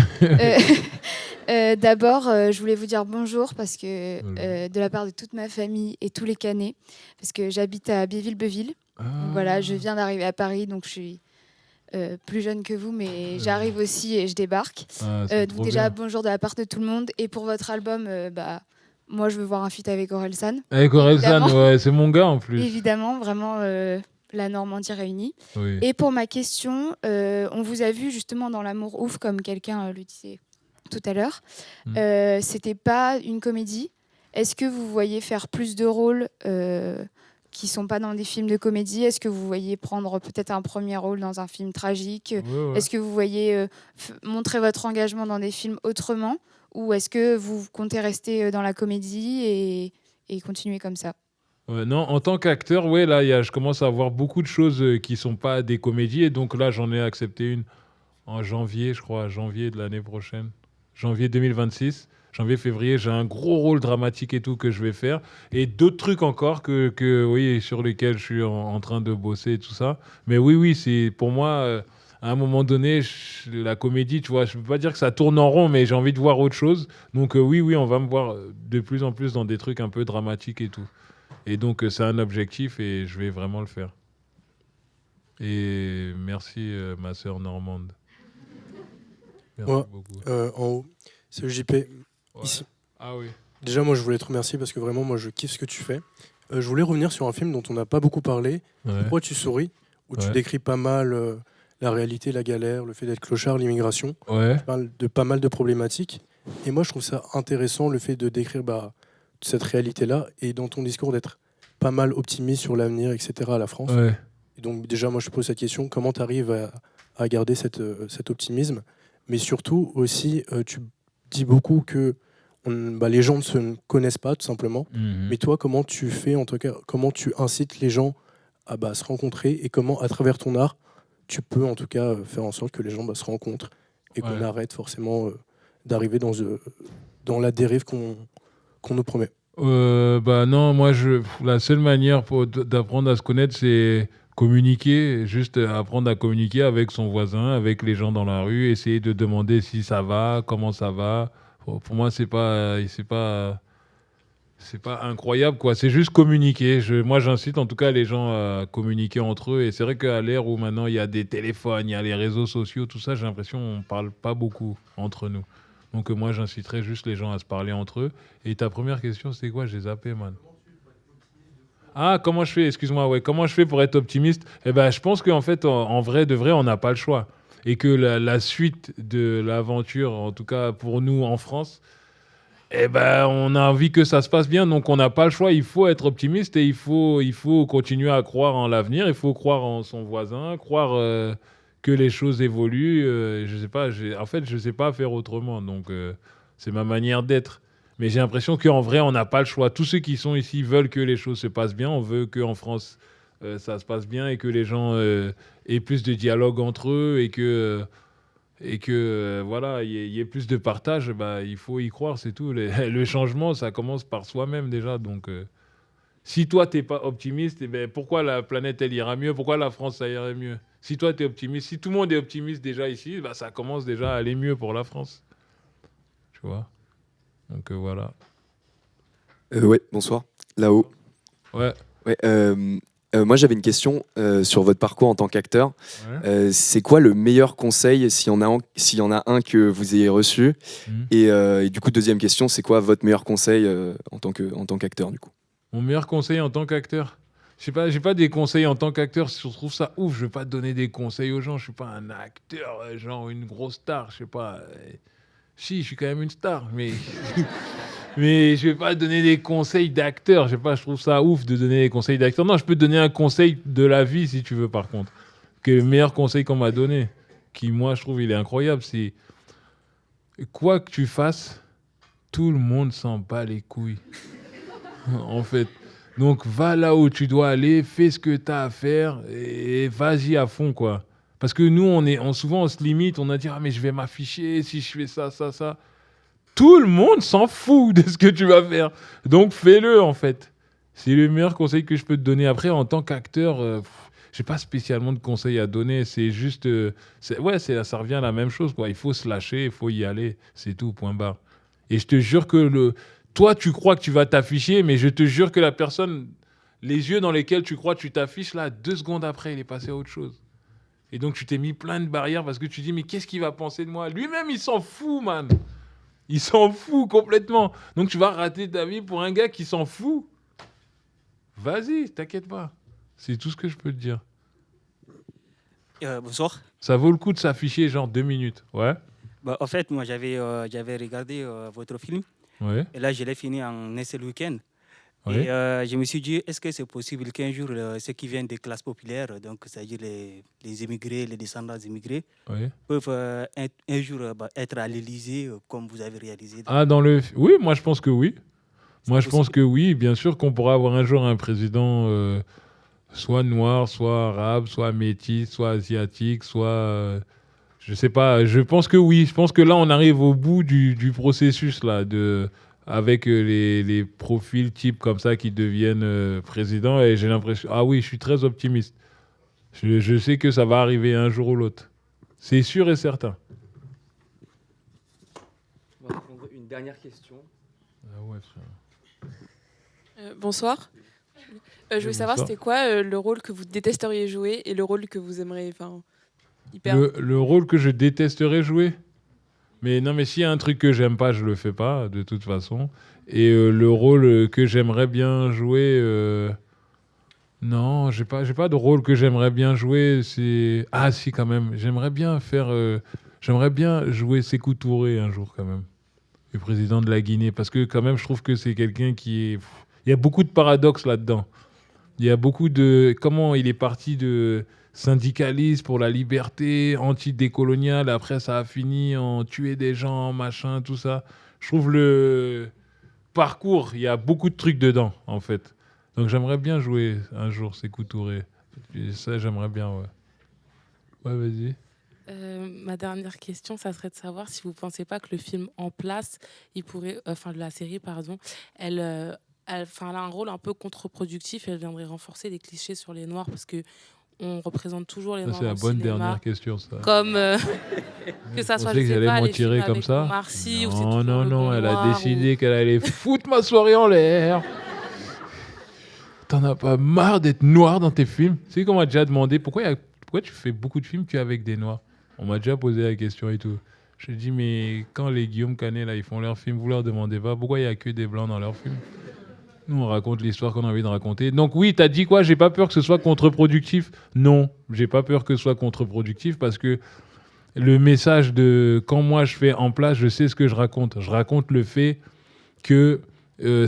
D'abord, je voulais vous dire bonjour, parce que de la part de toute ma famille et tous les Canets, parce que j'habite à Biéville-Beuville. Donc voilà, je viens d'arriver à Paris, donc je suis plus jeune que vous, mais j'arrive aussi et je débarque. Donc déjà, bonjour de la part de tout le monde. Et pour votre album, moi, je veux voir un feat avec Orelsan. Avec Orelsan, ouais, c'est mon gars en plus. Évidemment, vraiment la Normandie réunie. Oui. Et pour ma question, on vous a vu justement dans L'amour ouf, comme quelqu'un le disait tout à l'heure. C'était pas une comédie. Est-ce que vous voyez faire plus de rôles qui ne sont pas dans des films de comédie? Est-ce que vous voyez prendre peut-être un premier rôle dans un film tragique? Est-ce que vous voyez montrer votre engagement dans des films autrement? Ou est-ce que vous comptez rester dans la comédie et continuer comme ça? Non, en tant qu'acteur, ouais, là, je commence à avoir beaucoup de choses qui ne sont pas des comédies. Et donc là, j'en ai accepté une en janvier, je crois, janvier de l'année prochaine. Janvier 2026. Janvier-février, j'ai un gros rôle dramatique et tout que je vais faire. Et d'autres trucs encore oui, sur lesquels je suis en train de bosser et tout ça. Mais oui, c'est pour moi, à un moment donné, la comédie, tu vois, je ne peux pas dire que ça tourne en rond, mais j'ai envie de voir autre chose. Donc oui, on va me voir de plus en plus dans des trucs un peu dramatiques et tout. Et donc, c'est un objectif et je vais vraiment le faire. Et merci, ma sœur Normande. Merci beaucoup. En haut, c'est le JP, ici. Ah oui. Déjà, moi, je voulais te remercier parce que vraiment, moi, je kiffe ce que tu fais. Je voulais revenir sur un film dont on n'a pas beaucoup parlé, Pourquoi tu souris, où tu décris pas mal la réalité, la galère, le fait d'être clochard, l'immigration. Tu parles de pas mal de problématiques. Et moi, je trouve ça intéressant, le fait de décrire cette réalité-là, et dans ton discours d'être pas mal optimiste sur l'avenir, etc. à la France. Et donc déjà, moi, je pose cette question, comment tu arrives à garder cet optimisme? Mais surtout aussi, tu dis beaucoup que les gens ne se connaissent pas, tout simplement. Mais toi, comment tu fais, en tout cas, comment tu incites les gens à se rencontrer, et comment, à travers ton art, tu peux, en tout cas, faire en sorte que les gens se rencontrent et qu'on arrête forcément d'arriver dans la dérive qu'on nous promet? Non, moi, la seule manière d'apprendre à se connaître, c'est communiquer, juste apprendre à communiquer avec son voisin, avec les gens dans la rue, essayer de demander si ça va, comment ça va. Pour moi, c'est pas incroyable, quoi. C'est juste communiquer. Moi, j'incite en tout cas les gens à communiquer entre eux. Et c'est vrai qu'à l'ère où maintenant il y a des téléphones, il y a les réseaux sociaux, tout ça, j'ai l'impression qu'on parle pas beaucoup entre nous. Donc moi, j'inciterais juste les gens à se parler entre eux. Et ta première question, c'était quoi? J'ai zappé, man. Ah, comment je fais? Excuse-moi, ouais. Comment je fais pour être optimiste? Je pense qu'en fait, en vrai, de vrai, on n'a pas le choix. Et que la suite de l'aventure, en tout cas pour nous en France, on a envie que ça se passe bien. Donc on n'a pas le choix. Il faut être optimiste et il faut continuer à croire en l'avenir. Il faut croire en son voisin, croire que les choses évoluent. Je sais pas. En fait, je sais pas faire autrement. Donc c'est ma manière d'être. Mais j'ai l'impression qu'en vrai, on n'a pas le choix. Tous ceux qui sont ici veulent que les choses se passent bien. On veut qu'en France, ça se passe bien et que les gens aient plus de dialogue entre eux et que voilà, il y ait plus de partage. Il faut y croire, c'est tout. Le changement, ça commence par soi-même déjà. Donc, si toi, tu n'es pas optimiste, pourquoi la planète, elle ira mieux? Pourquoi la France, ça irait mieux? Si toi, tu es optimiste, si tout le monde est optimiste déjà ici, ça commence déjà à aller mieux pour la France. Tu vois? Donc voilà. Ouais, bonsoir. Là-haut. Ouais. Moi, j'avais une question sur votre parcours en tant qu'acteur. C'est quoi le meilleur conseil, s'il y en a un que vous ayez reçu? Et du coup, deuxième question, c'est quoi votre meilleur conseil en tant qu'acteur, du coup? Mon meilleur conseil en tant qu'acteur? J'ai pas des conseils en tant qu'acteur. Je trouve ça ouf. Je vais pas donner des conseils aux gens. Je suis pas un acteur, genre une grosse star. Je sais pas. Si, je suis quand même une star, mais mais je vais pas donner des conseils d'acteur. Je sais pas. Je trouve ça ouf de donner des conseils d'acteur. Non, je peux te donner un conseil de la vie si tu veux. Par contre, que le meilleur conseil qu'on m'a donné, qui moi je trouve il est incroyable, c'est quoi que tu fasses, tout le monde s'en bat les couilles. En fait. Donc, va là où tu dois aller, fais ce que tu as à faire et vas-y à fond, quoi. Parce que nous, souvent, on se limite, on a dit « Ah, mais je vais m'afficher si je fais ça, ça, ça. » Tout le monde s'en fout de ce que tu vas faire. Donc, fais-le, en fait. C'est le meilleur conseil que je peux te donner. Après, en tant qu'acteur, je n'ai pas spécialement de conseils à donner. C'est juste... ça revient à la même chose, quoi. Il faut se lâcher, il faut y aller. C'est tout, point barre. Et je te jure que toi, tu crois que tu vas t'afficher, mais je te jure que la personne, les yeux dans lesquels tu crois que tu t'affiches, là, 2 secondes après, il est passé à autre chose. Et donc, tu t'es mis plein de barrières parce que tu dis, mais qu'est-ce qu'il va penser de moi? Lui-même, il s'en fout, man. Il s'en fout complètement. Donc, tu vas rater ta vie pour un gars qui s'en fout. Vas-y, t'inquiète pas. C'est tout ce que je peux te dire. Bonsoir. Ça vaut le coup de s'afficher, genre 2 minutes. Ouais. En fait, moi, j'avais regardé votre film. Ouais. Et là, je l'ai fini en un seul week-end. Ouais. Et je me suis dit, est-ce que c'est possible qu'un jour, ceux qui viennent des classes populaires, donc c'est-à-dire les immigrés, les descendants immigrés, Ouais. peuvent un jour être à l'Élysée comme vous avez réalisé Oui, moi je pense que oui. Moi je pense que oui. Bien sûr qu'on pourra avoir un jour un président soit noir, soit arabe, soit métis, soit asiatique, soit... je sais pas, je pense que oui. Je pense que là on arrive au bout du processus là, avec les profils types comme ça qui deviennent présidents. Et j'ai l'impression... Ah oui, je suis très optimiste. Je sais que ça va arriver un jour ou l'autre. C'est sûr et certain. On va prendre une dernière question. Ah ouais, frère. Bonsoir. Je voulais savoir c'était quoi le rôle que vous détesteriez jouer et le rôle que vous aimeriez... Le rôle que je détesterais jouer. Mais non, mais s'il y a un truc que j'aime pas, je le fais pas, de toute façon. Et le rôle que j'aimerais bien jouer... Non, j'ai pas de rôle que j'aimerais bien jouer. Ah si, quand même. J'aimerais bien jouer Sékou Touré un jour, quand même. Le président de la Guinée. Parce que quand même, je trouve que c'est quelqu'un qui est... Il y a beaucoup de paradoxes là-dedans. Il y a beaucoup de... Comment il est parti de syndicaliste pour la liberté, anti-décolonial. Après, ça a fini en tuer des gens, machin, tout ça. Je trouve le parcours, il y a beaucoup de trucs dedans, en fait. Donc j'aimerais bien jouer un jour Sékou Touré. Ça, j'aimerais bien, ouais. Ouais, vas-y. Ma dernière question, ça serait de savoir si vous ne pensez pas que le film En Place, la série, pardon, elle a un rôle un peu contre-productif et elle viendrait renforcer les clichés sur les Noirs parce que on représente toujours les Noirs. C'est la bonne dernière question, ça. Comme que ça soit, je sais que j'allais m'en tirer comme ça. Non, elle a décidé qu'elle allait foutre ma soirée en l'air. T'en as pas marre d'être noir dans tes films? Tu sais qu'on m'a déjà demandé pourquoi tu fais beaucoup de films avec des noirs. On m'a déjà posé la question et tout. Je dis mais quand les Guillaume Canet là ils font leurs films, vous leur demandez pas pourquoi il y a que des blancs dans leurs films? Nous on raconte l'histoire qu'on a envie de raconter. Donc oui, t'as dit quoi? J'ai pas peur que ce soit contre-productif. Non, j'ai pas peur que ce soit contre-productif parce que le message de quand moi je fais En Place, je sais ce que je raconte. Je raconte le fait que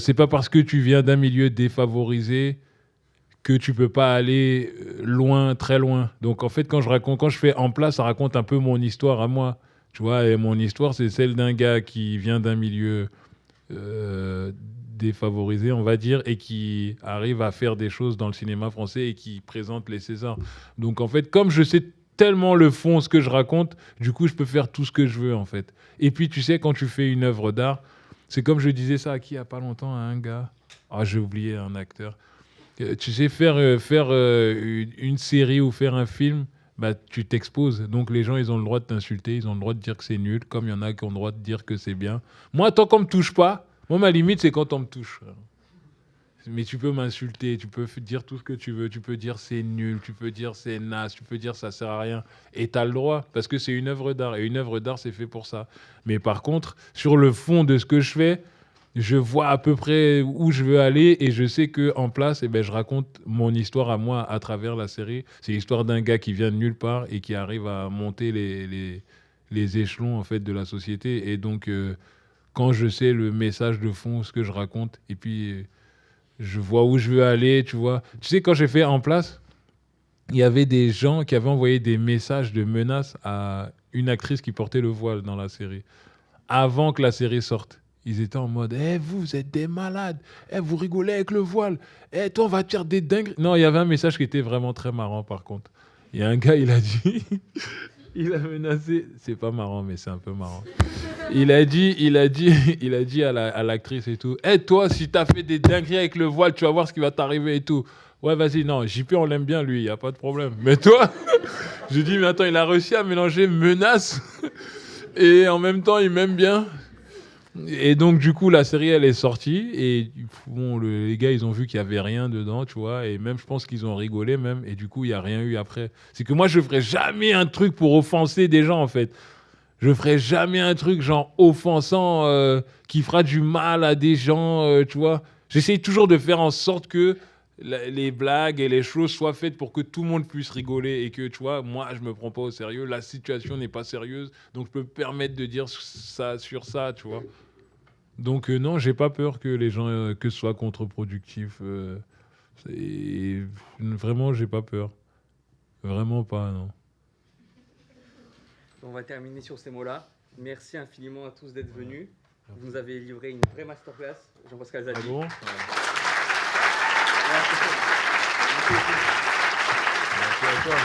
c'est pas parce que tu viens d'un milieu défavorisé que tu peux pas aller loin, très loin. Donc en fait, quand je fais En Place, ça raconte un peu mon histoire à moi. Tu vois, et mon histoire, c'est celle d'un gars qui vient d'un milieu défavorisé, on va dire, et qui arrive à faire des choses dans le cinéma français et qui présente les Césars. Donc en fait, comme je sais tellement le fond, ce que je raconte, du coup, je peux faire tout ce que je veux, en fait. Et puis, tu sais, quand tu fais une œuvre d'art, c'est comme je disais ça à qui il n'y a pas longtemps, à un gars. Ah, j'ai oublié un acteur. Tu sais, faire une série ou faire un film, bah, tu t'exposes. Donc les gens, ils ont le droit de t'insulter, ils ont le droit de dire que c'est nul, comme il y en a qui ont le droit de dire que c'est bien. Moi, tant qu'on ne me touche pas, moi, ma limite, c'est quand on me touche. Mais tu peux m'insulter, tu peux dire tout ce que tu veux, tu peux dire c'est nul, tu peux dire c'est naze, tu peux dire ça sert à rien. Et tu as le droit, parce que c'est une œuvre d'art. Et une œuvre d'art, c'est fait pour ça. Mais par contre, sur le fond de ce que je fais, je vois à peu près où je veux aller et je sais qu'en place, je raconte mon histoire à moi à travers la série. C'est l'histoire d'un gars qui vient de nulle part et qui arrive à monter les échelons en fait, de la société. Et donc, quand je sais le message de fond, ce que je raconte, et puis je vois où je veux aller, tu vois. Tu sais, quand j'ai fait En Place, il y avait des gens qui avaient envoyé des messages de menaces à une actrice qui portait le voile dans la série, avant que la série sorte. Ils étaient en mode vous êtes des malades, vous rigolez avec le voile, toi on va te faire des dingueries. Non, il y avait un message qui était vraiment très marrant par contre. Il y a un gars, il a dit il a menacé, c'est pas marrant mais c'est un peu marrant. Il a dit à l'actrice et tout, toi si t'as fait des dingueries avec le voile, tu vas voir ce qui va t'arriver et tout. Ouais, vas-y, non, JP on l'aime bien lui, il y a pas de problème. Mais toi, je dis mais attends, il a réussi à mélanger menace et en même temps il m'aime bien. Et donc, du coup, la série, elle est sortie. Et bon, les gars, ils ont vu qu'il n'y avait rien dedans, tu vois. Et même, je pense qu'ils ont rigolé, même. Et du coup, il n'y a rien eu après. C'est que moi, je ne ferai jamais un truc pour offenser des gens, en fait. Je ne ferai jamais un truc, genre, offensant, qui fera du mal à des gens, tu vois. J'essaye toujours de faire en sorte que les blagues et les choses soient faites pour que tout le monde puisse rigoler et que, tu vois, moi, je me prends pas au sérieux. La situation n'est pas sérieuse. Donc, je peux me permettre de dire ça sur ça, tu vois. Donc non, j'ai pas peur que les gens que ce soit contre-productif. Vraiment, j'ai pas peur. Vraiment pas, non. On va terminer sur ces mots-là. Merci infiniment à tous d'être venus. Vous nous avez livré une vraie masterclass, Jean-Pascal Zadi. Ah bon? Merci à toi.